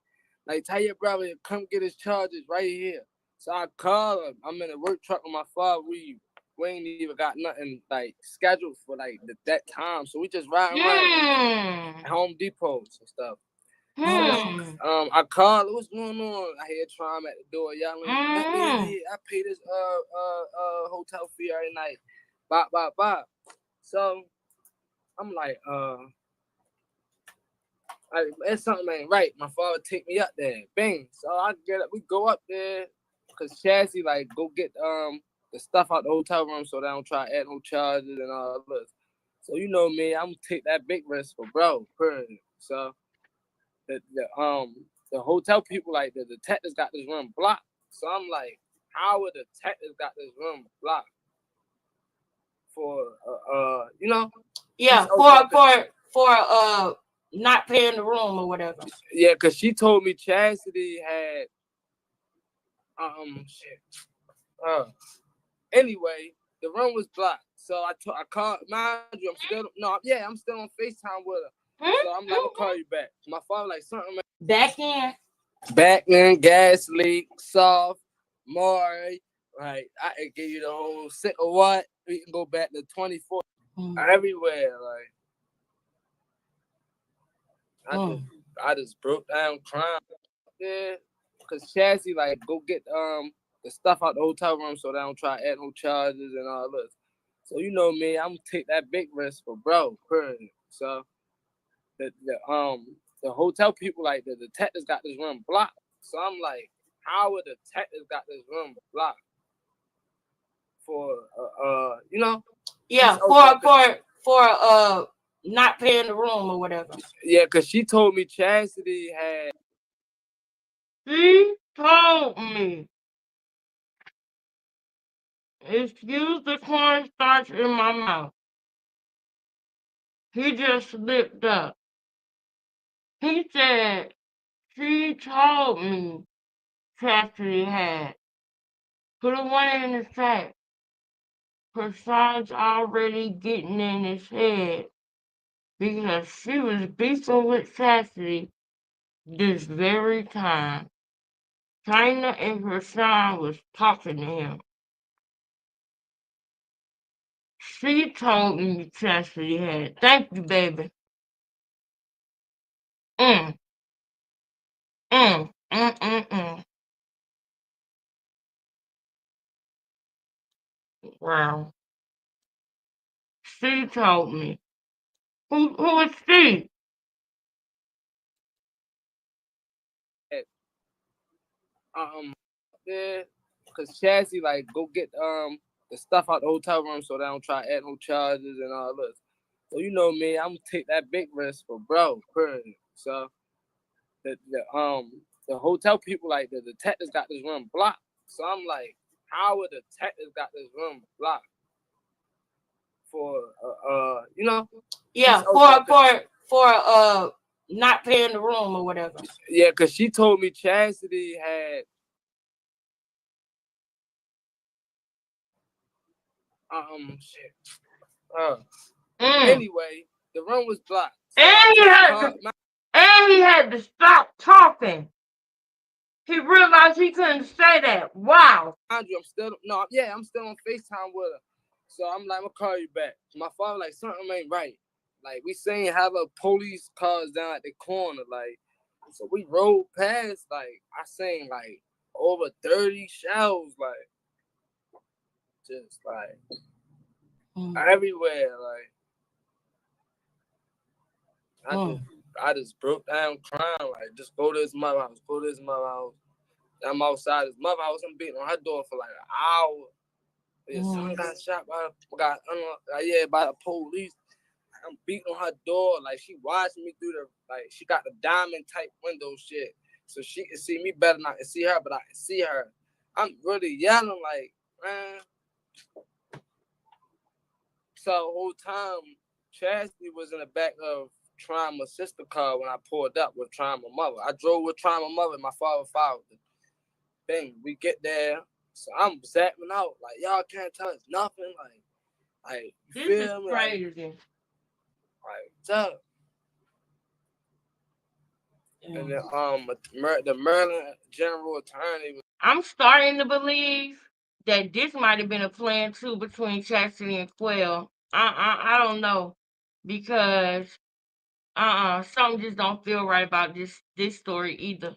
like, tell your brother to come get his charges right here. So I called her. I'm in a work truck with my father. We ain't even got nothing like scheduled for like that time. So we just riding around at Home Depots and stuff. So, I called. What's going on? I hear Trauma at the door yelling. I pay this hotel fee every night. Bop. So I'm like, it's something ain't right. My father take me up there. Bang. So I get up. We go up there because Chassis like go get the stuff out the hotel room so they don't try to add no charges and all this. So you know me, I'm gonna take that big risk for bro. So the hotel people like the detectives got this room blocked. So I'm like, how would the detectives got this room blocked for you know? Yeah, for not paying the room or whatever. Yeah, cause she told me Chastity had anyway, the room was blocked. So I called, mind you, I'm still on FaceTime with her. So I'm like, I'll call you back. My phone like something. Back in, gas leak, soft, more. Right, I can give you the whole Sick of What. We can go back to 24 everywhere. Like, I just broke down crying. Yeah, cause Chassis like go get the stuff out the hotel room so they don't try to add no charges and all this. So you know me, I'm gonna take that big risk for bro. So the hotel people like the detectives got this room blocked. So I'm like, how would the detectives got this room blocked for you know? Yeah, for not paying the room or whatever. Yeah, cause she told me Chastity had. She told me. Excuse the cornstarch in my mouth. He just slipped up. He said she told me Chastity had. Put a one in the chat. Prashan's already getting in his head because she was beefing with Chastity this very time. China and Prashan was talking to him. She told me Chastity had. Thank you, baby. Mm. Mm. Mm. Mm. Mm. Wow. She told me. Who is she? Yeah, cause Chassie like go get the stuff out the hotel room so they don't try to add no charges and all this. So you know me, I'm gonna take that big risk for bro. So the hotel people like the detectives got this room blocked. So I'm like, how would the detectives got this room blocked for you know? Yeah, for not paying the room or whatever. Yeah, cause she told me Chastity had shit. Anyway, the room was blocked. So And he had to stop talking. He realized he couldn't say that. Wow. Andrew, I'm still on FaceTime with her. So I'm like, I'm gonna call you back. My father like something ain't right. Like we saying have a police cars down at the corner. Like so we rode past, like I seen like over 30 shells, like just like everywhere. Like I just broke down crying, like just go to his mother house, go to his mother house. I'm outside his mother house, I'm beating on her door for like an hour. Your son got shot by the police. I'm beating on her door, like she watching me through she got the diamond type window shit, so she can see me better than I can see her, but I can see her. I'm really yelling like, man. So the whole time, Chastity was in the back of Trauma sister car when I pulled up with Trauma mother. I drove with Trauma mother, my father followed it. Bang, we get there. So I'm zapping out, like y'all can't tell us nothing, like you feel me? Crazy. Like up. And the Maryland General Attorney. I'm starting to believe that this might have been a plan too between Chastity and Quell. I don't know because something just don't feel right about this story either.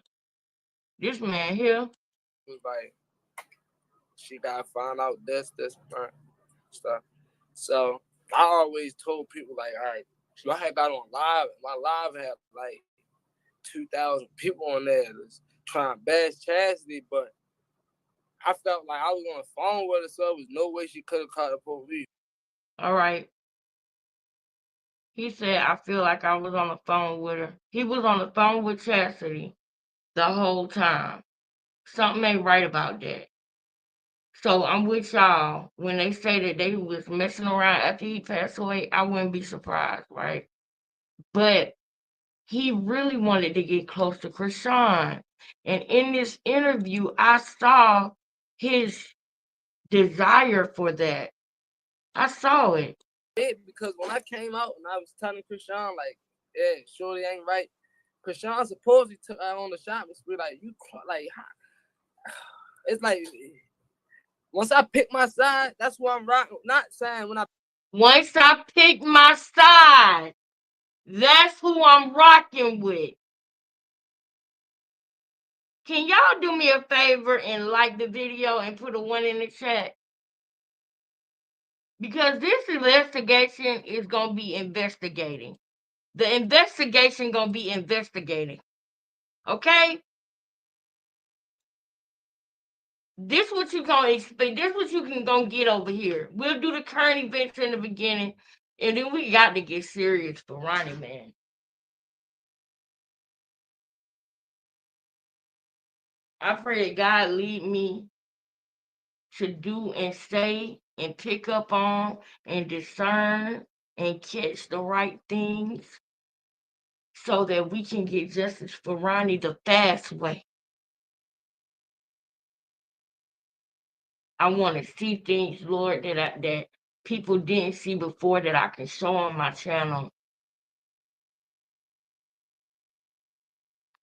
This man here was like, she got found out this stuff. So I always told people like, all right, so I had got on live. My live had like 2,000 people on there that's trying to bash Chastity, but I felt like I was on the phone with her, so there was no way she could have called the police. All right. He said, I feel like I was on the phone with her. He was on the phone with Chastity the whole time. Something ain't right about that. So I'm with y'all. When they say that they was messing around after he passed away, I wouldn't be surprised, right? But he really wanted to get close to Krishan. And in this interview, I saw his desire for that. I saw it. Because when I came out and I was telling Krishan, like, yeah, Shorty ain't right. Krishan supposedly took her on the shopping spree, like, you, like, it's like, once I pick my side, that's what I'm rocking. Not saying when I. Once I pick my side, that's who I'm rocking with. Can y'all do me a favor and like the video and put a 1 in the chat? Because this investigation is going to be investigating. The investigation going to be investigating. Okay? This what you going to expect. This what you can go get over here. We'll do the current events in the beginning, and then we got to get serious for Ronnie, man. I pray that God lead me to do and say and pick up on and discern and catch the right things so that we can get justice for Ronnie the fast way. I want to see things, Lord, that people didn't see before that I can show on my channel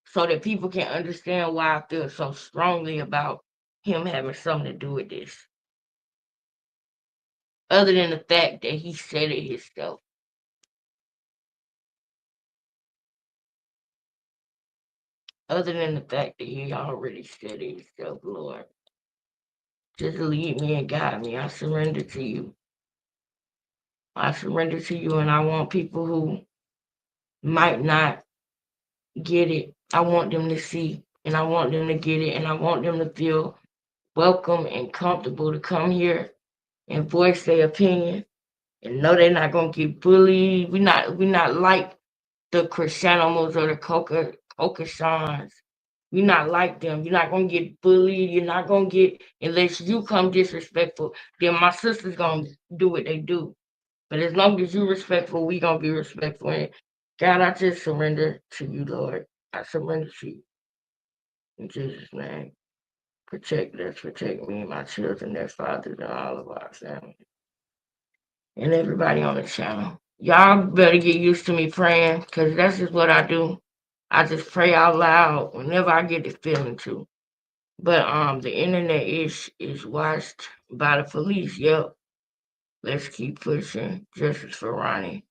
so that people can understand why I feel so strongly about him having something to do with this. Other than the fact that he said it himself. Other than the fact that he already said it himself, Lord. Just lead me and guide me. I surrender to you. I surrender to you, and I want people who might not get it. I want them to see, and I want them to get it, and I want them to feel welcome and comfortable to come here and voice their opinion and know they're not gonna get bullied. We not like the Cristianos or the Coca Shans. You're not like them. You're not gonna get bullied. You're not gonna get unless you come disrespectful. Then my sister's gonna do what they do. But as long as you're respectful, we gonna be respectful. And God, I just surrender to you, Lord. I surrender to you. In Jesus' name. Protect us, protect me, my children, their fathers, and all of our family. And everybody on the channel. Y'all better get used to me praying, because that's just what I do. I just pray out loud whenever I get the feeling to. But the internet is watched by the police. Yep. Let's keep pushing justice for Ronnie.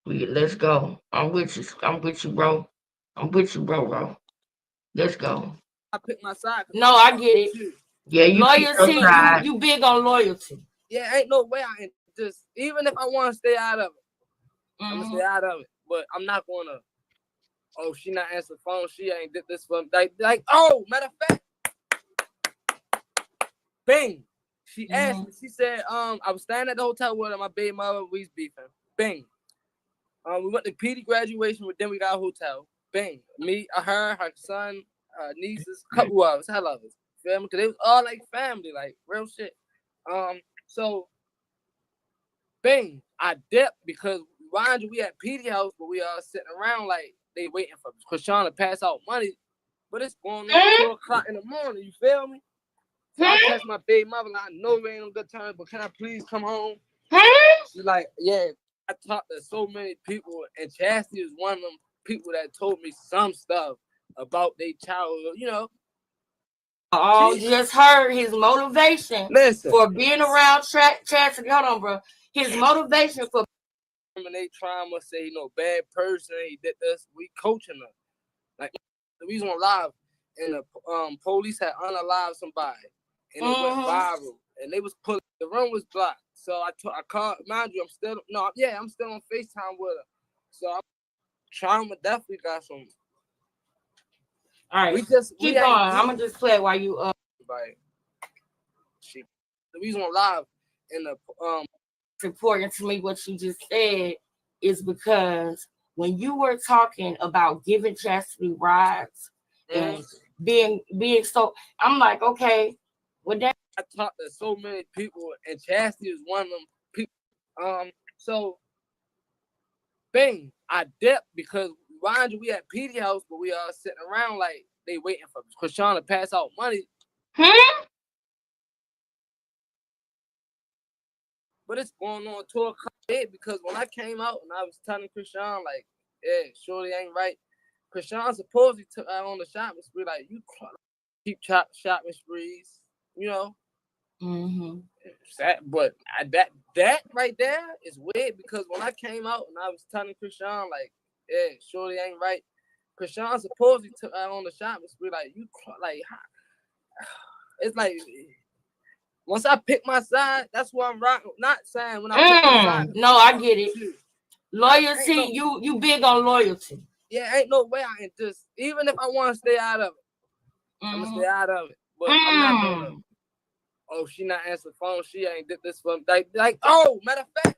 Let's go. I'm with you. I'm with you, bro. I'm with you, bro. Let's go. I pick my side. No, I get it. Yeah, you loyalty. You big on loyalty. Yeah, ain't no way I can just even if I want to stay out of it, I'm gonna stay out of it. But I'm not gonna. Oh, she not answering the phone. She ain't did this for like. Oh, matter of fact, bing. She asked me. She said, I was staying at the hotel with her. My baby mother, we was beefing. Bing. We went to PD graduation, but then we got a hotel. Bing. Me, her son, nieces, couple of us, hell of us. Feel me? Cause they was all like family, like real shit. So, bing. I dipped because mind you, we at PD house, but we all sitting around like they waiting for Krishan to pass out money. But it's going on 2 o'clock in the morning. You feel me? So I text my baby mother, like, I know we ain't on good terms, but can I please come home? She's like, yeah. I talked to so many people, and Chastity is one of them people that told me some stuff about their childhood, you know. Oh, just heard his motivation for being around Chastity. Hold on, bro. His motivation for and they trauma, say he no bad person, he did this. We coaching them. Like we was on live, and the police had unalive somebody, and it went viral, and they was pulling. The room was blocked, so I called. Mind you, I'm still on FaceTime with her. So trauma definitely got some. All right, keep going. I'm gonna just play while you Right. We was on live, and the It's important to me what you just said is because when you were talking about giving Chastity rides and being so, I'm like, okay, well that I talked to so many people, and Chastity is one of them people. So bing, I dipped because mind you, we at PD house, but we all sitting around like they waiting for Krishan to pass out money. But it's going on 2 o'clock because when I came out and I was telling Krishan, like, yeah, surely ain't right. Krishan supposedly took out on the shopping spree, like, you keep shopping sprees, you know. But that right there is weird because when I came out and I was telling Krishan, like, yeah, surely ain't right. Krishan supposedly took out on the shopping spree, like, you like, it's like. Once I pick my side, that's what I'm rocking. Not saying when I pick my side. No, I get it. Loyalty, you big on loyalty. Yeah, ain't no way I can just even if I want to stay out of it, I'm gonna stay out of it. But I'm not gonna. Oh, she not answering the phone. She ain't did this for like. Oh, matter of fact,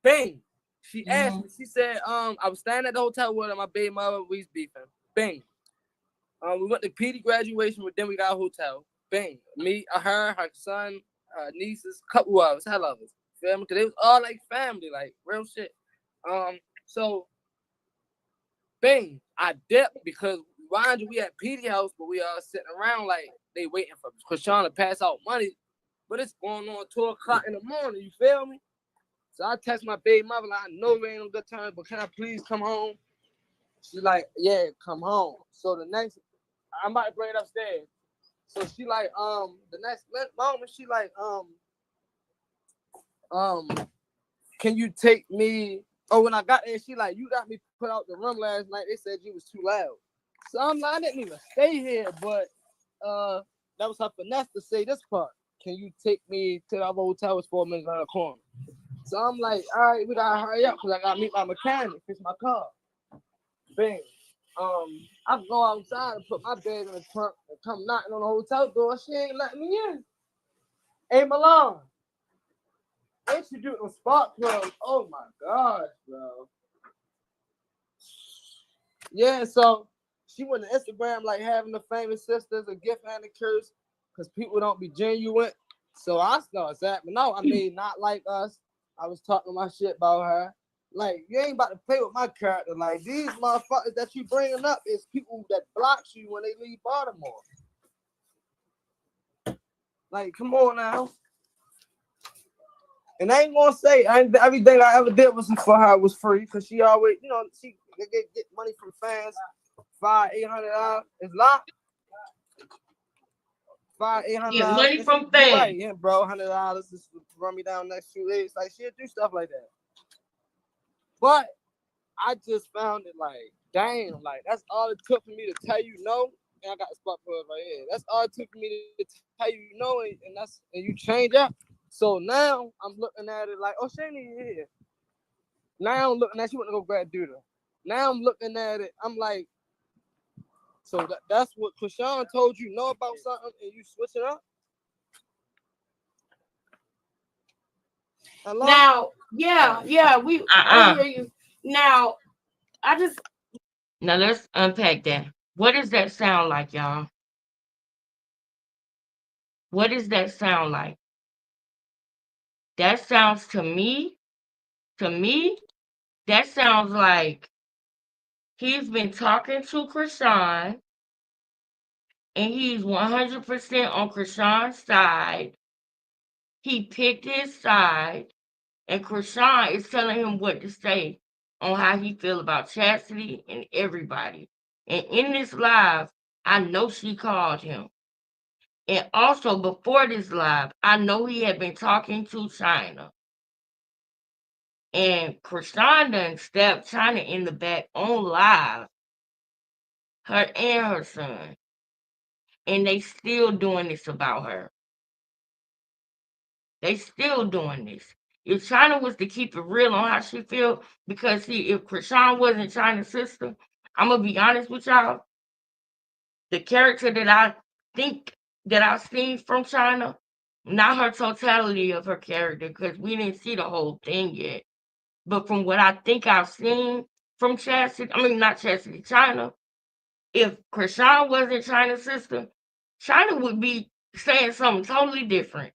bing. She asked me. She said, I was staying at the hotel with her. My baby mother, we was beefing. Bing. We went to PD graduation, but then we got a hotel. Bing. Me, her son, nieces, couple of us, hell of us. feel me? Because they was all like family, like real shit. So, bang, I dipped because mind you, we at PD House, but we all sitting around like they waiting for Krishan to pass out money. But it's going on 2 o'clock in the morning, you feel me? So I text my baby mother, like, I know we ain't on good terms, but can I please come home? She like, yeah, come home. So the next, I might bring it upstairs. So she like, the next moment, she like, can you take me? Oh, when I got there, she like, you got me put out the room last night. They said you was too loud. So I'm like, I didn't even stay here, but that was her finesse to say this part. Can you take me to the other hotel? It's 4 minutes around the corner. So I'm like, all right, we gotta hurry up because I gotta meet my mechanic, fix my car. Bang. I go outside and put my bed in the trunk and come knocking on the hotel door. She ain't letting me in. Hey, Milan. Introducing Spark Club. Oh my gosh, bro. Yeah, so she went to Instagram like having the famous sisters a gift and a curse because people don't be genuine. So I started zapping. No, I mean not like us. I was talking my shit about her. Like, you ain't about to play with my character. Like, these motherfuckers that you bringing up is people that blocks you when they leave Baltimore. Like, come on now. And I ain't gonna say everything I ever did was for her was free because she always, you know, she get money from fans. $500-$800. It's locked. $500-$800. Get money from You're fans. right, yeah, bro. $100 just run me down next 2 days. Like, she'll do stuff like that. But I just found it like, damn, like that's all it took for me to tell you no. And I got the spot plug right here. That's all it took for me to tell you no, and you change up. So now I'm looking at it like, oh, she ain't even here. Now I'm looking at she want to go grab Duda. Now I'm looking at it. I'm like, so that's what Krishan told you know about something, and you switch it up. Hello? Now, yeah, I hear you. Now, Now let's unpack that. What does that sound like, y'all? What does that sound like? That sounds to me, that sounds like he's been talking to Krishan and he's 100% on Krishan's side. He picked his side, and Krishan is telling him what to say on how he feel about Chastity and everybody. And in this live, I know she called him. And also before this live, I know he had been talking to China. And Krishan done stabbed China in the back on live. Her and her son. And they still doing this about her. They still doing this. If China was to keep it real on how she feel, because see, if Krishan wasn't China's sister, I'm gonna be honest with y'all. The character that I think that I've seen from China, not her totality of her character, because we didn't see the whole thing yet. But from what I think I've seen from Chastity, I mean not Chastity, China, if Krishan wasn't China's sister, China would be saying something totally different.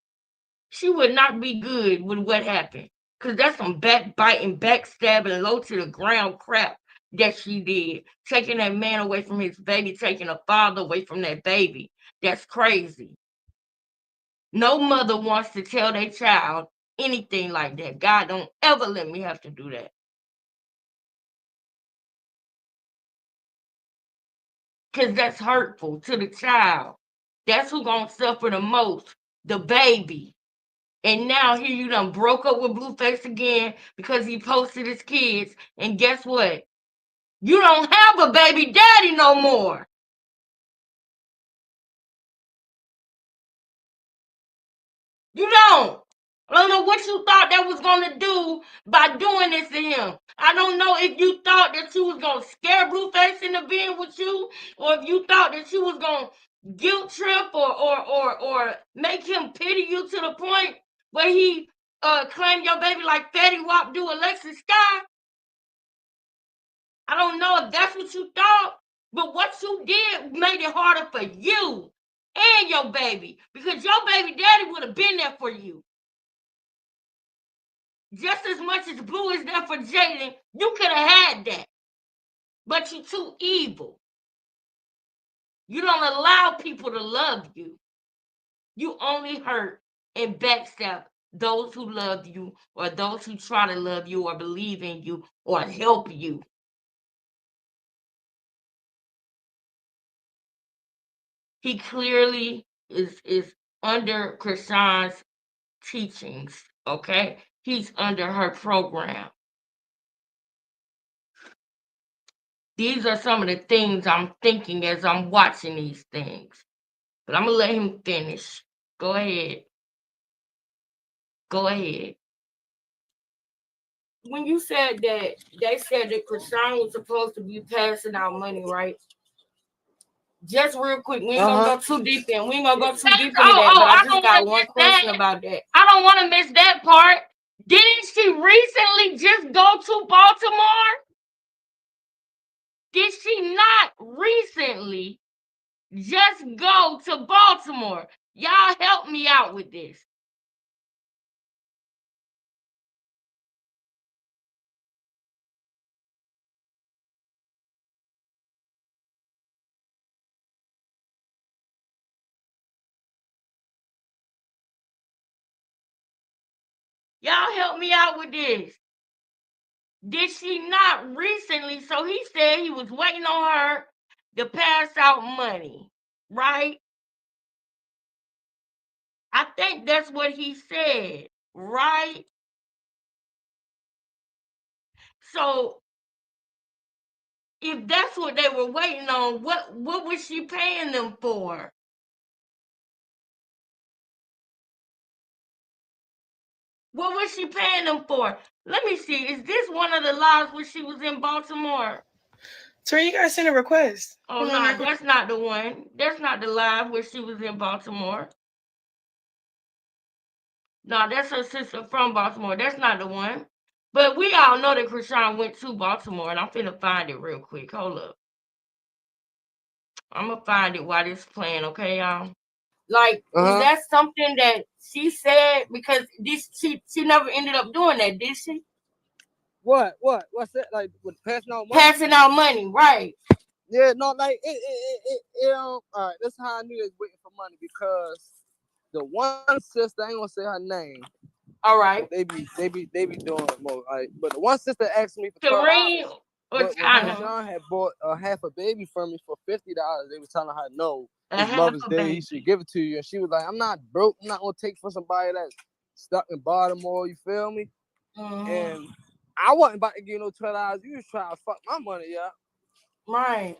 She would not be good with what happened. Cause that's some backbiting, backstabbing, low to the ground crap that she did. Taking that man away from his baby, taking a father away from that baby. That's crazy. No mother wants to tell their child anything like that. God don't ever let me have to do that. Cause that's hurtful to the child. That's who gonna suffer the most, the baby. And now here you done broke up with Blueface again because he posted his kids. And guess what? You don't have a baby daddy no more. You don't. I don't know what you thought that was going to do by doing this to him. I don't know if you thought that you was going to scare Blueface into being with you, or if you thought that you was going to guilt trip or make him pity you to the point where he claimed your baby like Fetty Wap do Alexis Sky. I don't know if that's what you thought, but what you did made it harder for you and your baby, because your baby daddy would have been there for you. Just as much as Blue is there for Jaden, you could have had that. But you're too evil. You don't allow people to love you. You only hurt and backstab those who love you or those who try to love you or believe in you or help you. He clearly is under Krishan's teachings, okay? He's under her program. These are some of the things I'm thinking as I'm watching these things. But I'm going to let him finish. Go ahead. Go ahead. When you said that they said that Krishan was supposed to be passing out money, right? Just real quick, we ain't gonna go too deep in. We ain't gonna go too deep into that, but I just got one question about that. I don't want to miss that part. Didn't she recently just go to Baltimore? Did she not recently just go to Baltimore? Y'all help me out with this. Y'all help me out with this. Did she not recently? So he said he was waiting on her to pass out money, right? I think that's what he said, right? So if that's what they were waiting on, what was she paying them for? What was she paying them for? Let me see. Is this one of the lives where she was in Baltimore? Tori, you gotta send a request. Oh, no, that's not the one. That's not the live where she was in Baltimore. No, that's her sister from Baltimore. That's not the one. But we all know that Krishan went to Baltimore, and I'm finna find it real quick. Hold up. I'm gonna find it while this playing, okay, y'all? Like, is that something that she said? Because she never ended up doing that, did she? What's that? Like with passing out money? Passing out money, right? Yeah, no, like it all right. That's how I knew they was waiting for money because the one sister, I ain't gonna say her name. All right. They be doing more. Like, but the one sister asked me for Kareem $12. or But when Krishan had bought half a baby from me for $50, they was telling her no. It's Mother's Day. He should give it to you, and she was like, "I'm not broke. I'm not gonna take for somebody that's stuck in Baltimore." You feel me? And I wasn't about to give no $12. You was trying to fuck my money up. Right.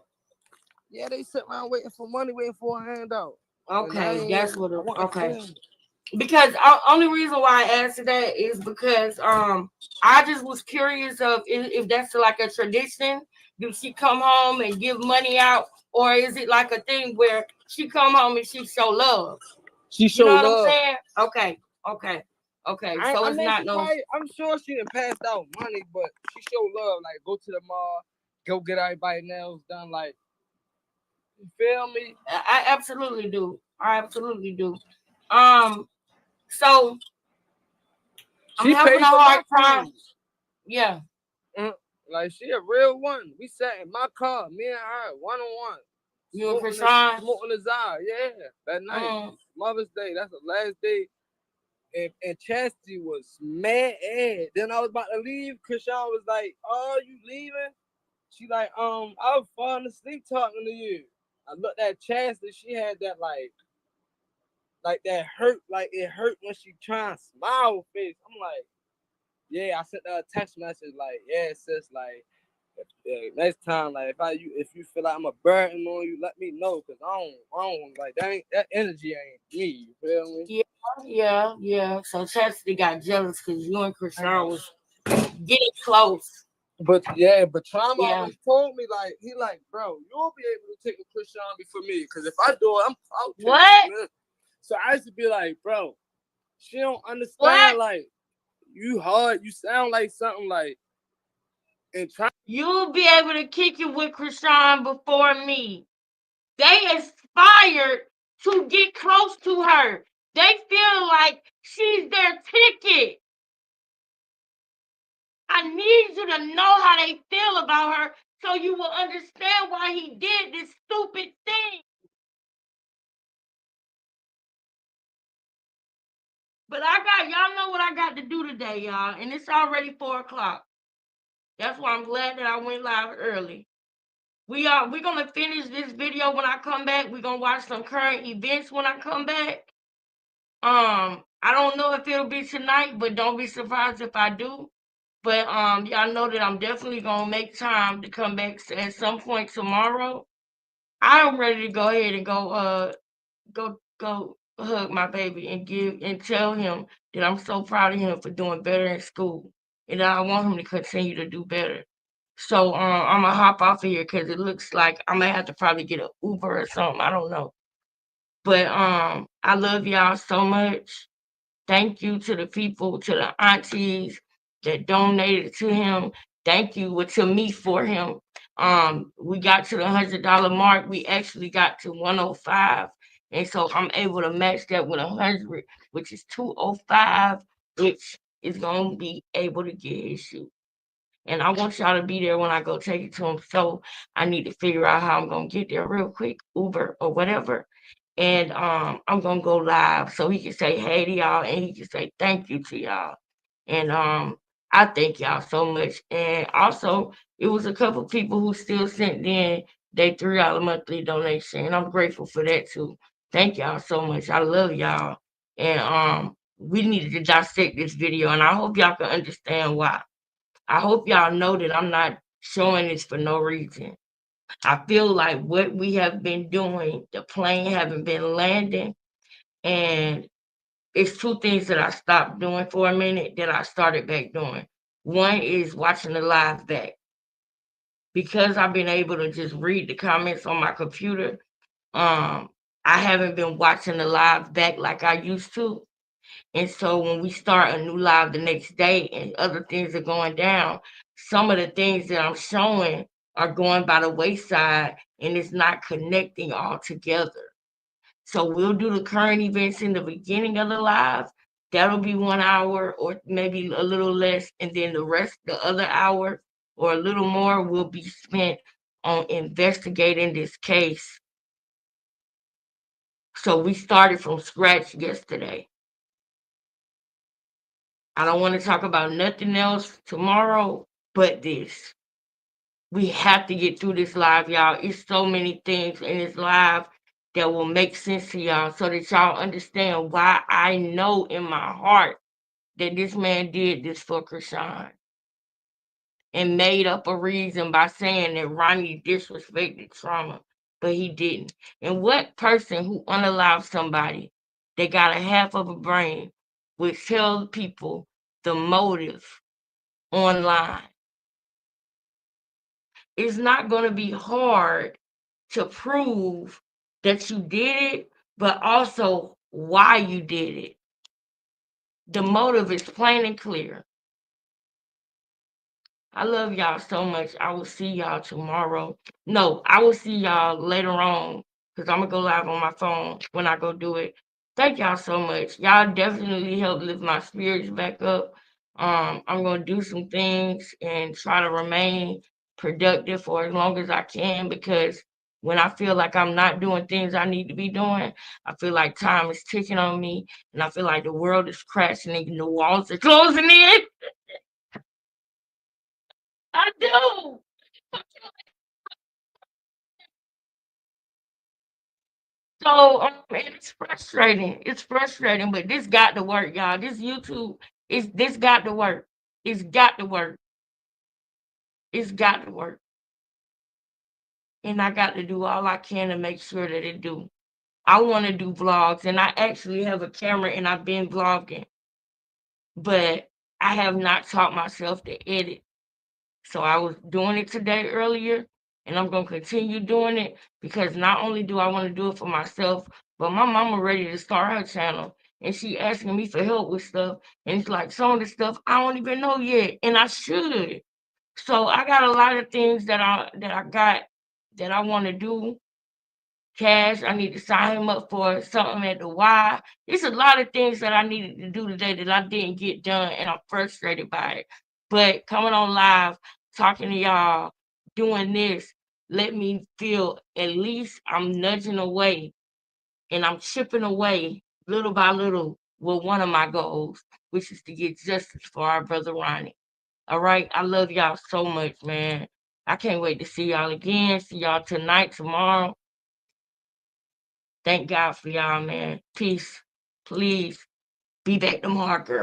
Yeah, they sit around waiting for money, waiting for a handout. Okay, that's what. Okay. Because only reason why I asked that is because I just was curious of if that's like a tradition. Do she come home and give money out, or is it like a thing where she come home and she show love? She show love. You know what I'm saying? Okay. So it's not no. I'm sure she done passed out money, but she show love. Like go to the mall, go get everybody nails done. Like, you feel me? I absolutely do. So I'm having a hard time. Yeah. Like she a real one. We sat in my car, me and her, one-on-one. You and Krishan? Smoking the Zara, yeah. That night. Mother's Day. That's the last day. And Chastity was mad. Then I was about to leave. Krishan was like, "Oh, you leaving?" She like, I was falling asleep talking to you. I looked at Chastity. She had that like that hurt, like it hurt when she trying to smile face. I'm like, yeah. I sent her a text message like, yeah, sis, like, next time, like, if you feel like I'm a burden on you, let me know, cause I don't like that energy ain't me. You feel me? Yeah. So Chastity got jealous because you and Krishan was getting close. But Trauma always told me, like, he like, bro, you'll be able to take a Krishan before me, cause if I do it, I'm out. What? So I used to be like, bro, she don't understand. What? Like, you hard, you sound like something like. And you'll be able to kick it with Krishan before me. They aspired to get close to her. They feel like she's their ticket. I need you to know how they feel about her so you will understand why he did this stupid thing. But y'all know what I got to do today, y'all, and it's already 4 o'clock. That's why I'm glad that I went live early. We're gonna finish this video when I come back. We're gonna watch some current events when I come back. I don't know if it'll be tonight, but don't be surprised if I do. But y'all know that I'm definitely gonna make time to come back at some point tomorrow. I'm ready to go ahead and go hug my baby and tell him that I'm so proud of him for doing better in school and that I want him to continue to do better. So I'm gonna hop off of here because it looks like I'm gonna have to probably get an Uber or something. I don't know. But I love y'all so much. Thank you to the people, to the aunties that donated to him. Thank you to me for him. We got to the $100 mark. We actually got to 105, and so I'm able to match that with 100, which is 205, which is gonna be able to get his shoe. And I want y'all to be there when I go take it to him. So I need to figure out how I'm gonna get there real quick, Uber or whatever. And I'm gonna go live so he can say hey to y'all and he can say thank you to y'all. And I thank y'all so much. And also it was a couple people who still sent in their $3 monthly donation. And I'm grateful for that too. Thank y'all so much. I love y'all. And we needed to dissect this video and I hope y'all can understand why. I hope y'all know that I'm not showing this for no reason. I feel like what we have been doing, the plane haven't been landing, and it's two things that I stopped doing for a minute that I started back doing. One is watching the live back. Because I've been able to just read the comments on my computer, I haven't been watching the live back like I used to. And so when we start a new live the next day and other things are going down, some of the things that I'm showing are going by the wayside and it's not connecting all together. So we'll do the current events in the beginning of the live. That'll be 1 hour or maybe a little less. And then the other hour or a little more will be spent on investigating this case. So we started from scratch yesterday. I don't want to talk about nothing else tomorrow but this. We have to get through this live, y'all. It's so many things in this live that will make sense to y'all so that y'all understand why I know in my heart that this man did this for Krishan and made up a reason by saying that Ronnie disrespected trauma, but he didn't. And what person who unalives somebody that got a half of a brain would tell people the motive online? It's not going to be hard to prove that you did it, but also why you did it. The motive is plain and clear. I love y'all so much. I will see y'all tomorrow. No, I will see y'all later on because I'm going to go live on my phone when I go do it. Thank y'all so much. Y'all definitely helped lift my spirits back up. I'm going to do some things and try to remain productive for as long as I can because when I feel like I'm not doing things I need to be doing, I feel like time is ticking on me and I feel like the world is crashing and the walls are closing in. I do. So and it's frustrating. It's frustrating, but this got to work, y'all. This YouTube this got to work. It's got to work. It's got to work. And I got to do all I can to make sure that it do. I want to do vlogs, and I actually have a camera, and I've been vlogging, but I have not taught myself to edit. So I was doing it today earlier, and I'm going to continue doing it because not only do I want to do it for myself, but my mama ready to start her channel, and she asking me for help with stuff, and it's like some of the stuff I don't even know yet, and I should. So I got a lot of things that I want to do. Cash, I need to sign him up for something at the Y. There's a lot of things that I needed to do today that I didn't get done, and I'm frustrated by it. But coming on live, talking to y'all, doing this, let me feel at least I'm nudging away and I'm chipping away little by little with one of my goals, which is to get justice for our brother Ronnie. All right. I love y'all so much, man. I can't wait to see y'all again. See y'all tonight, tomorrow. Thank God for y'all, man. Peace. Please be back tomorrow, girl.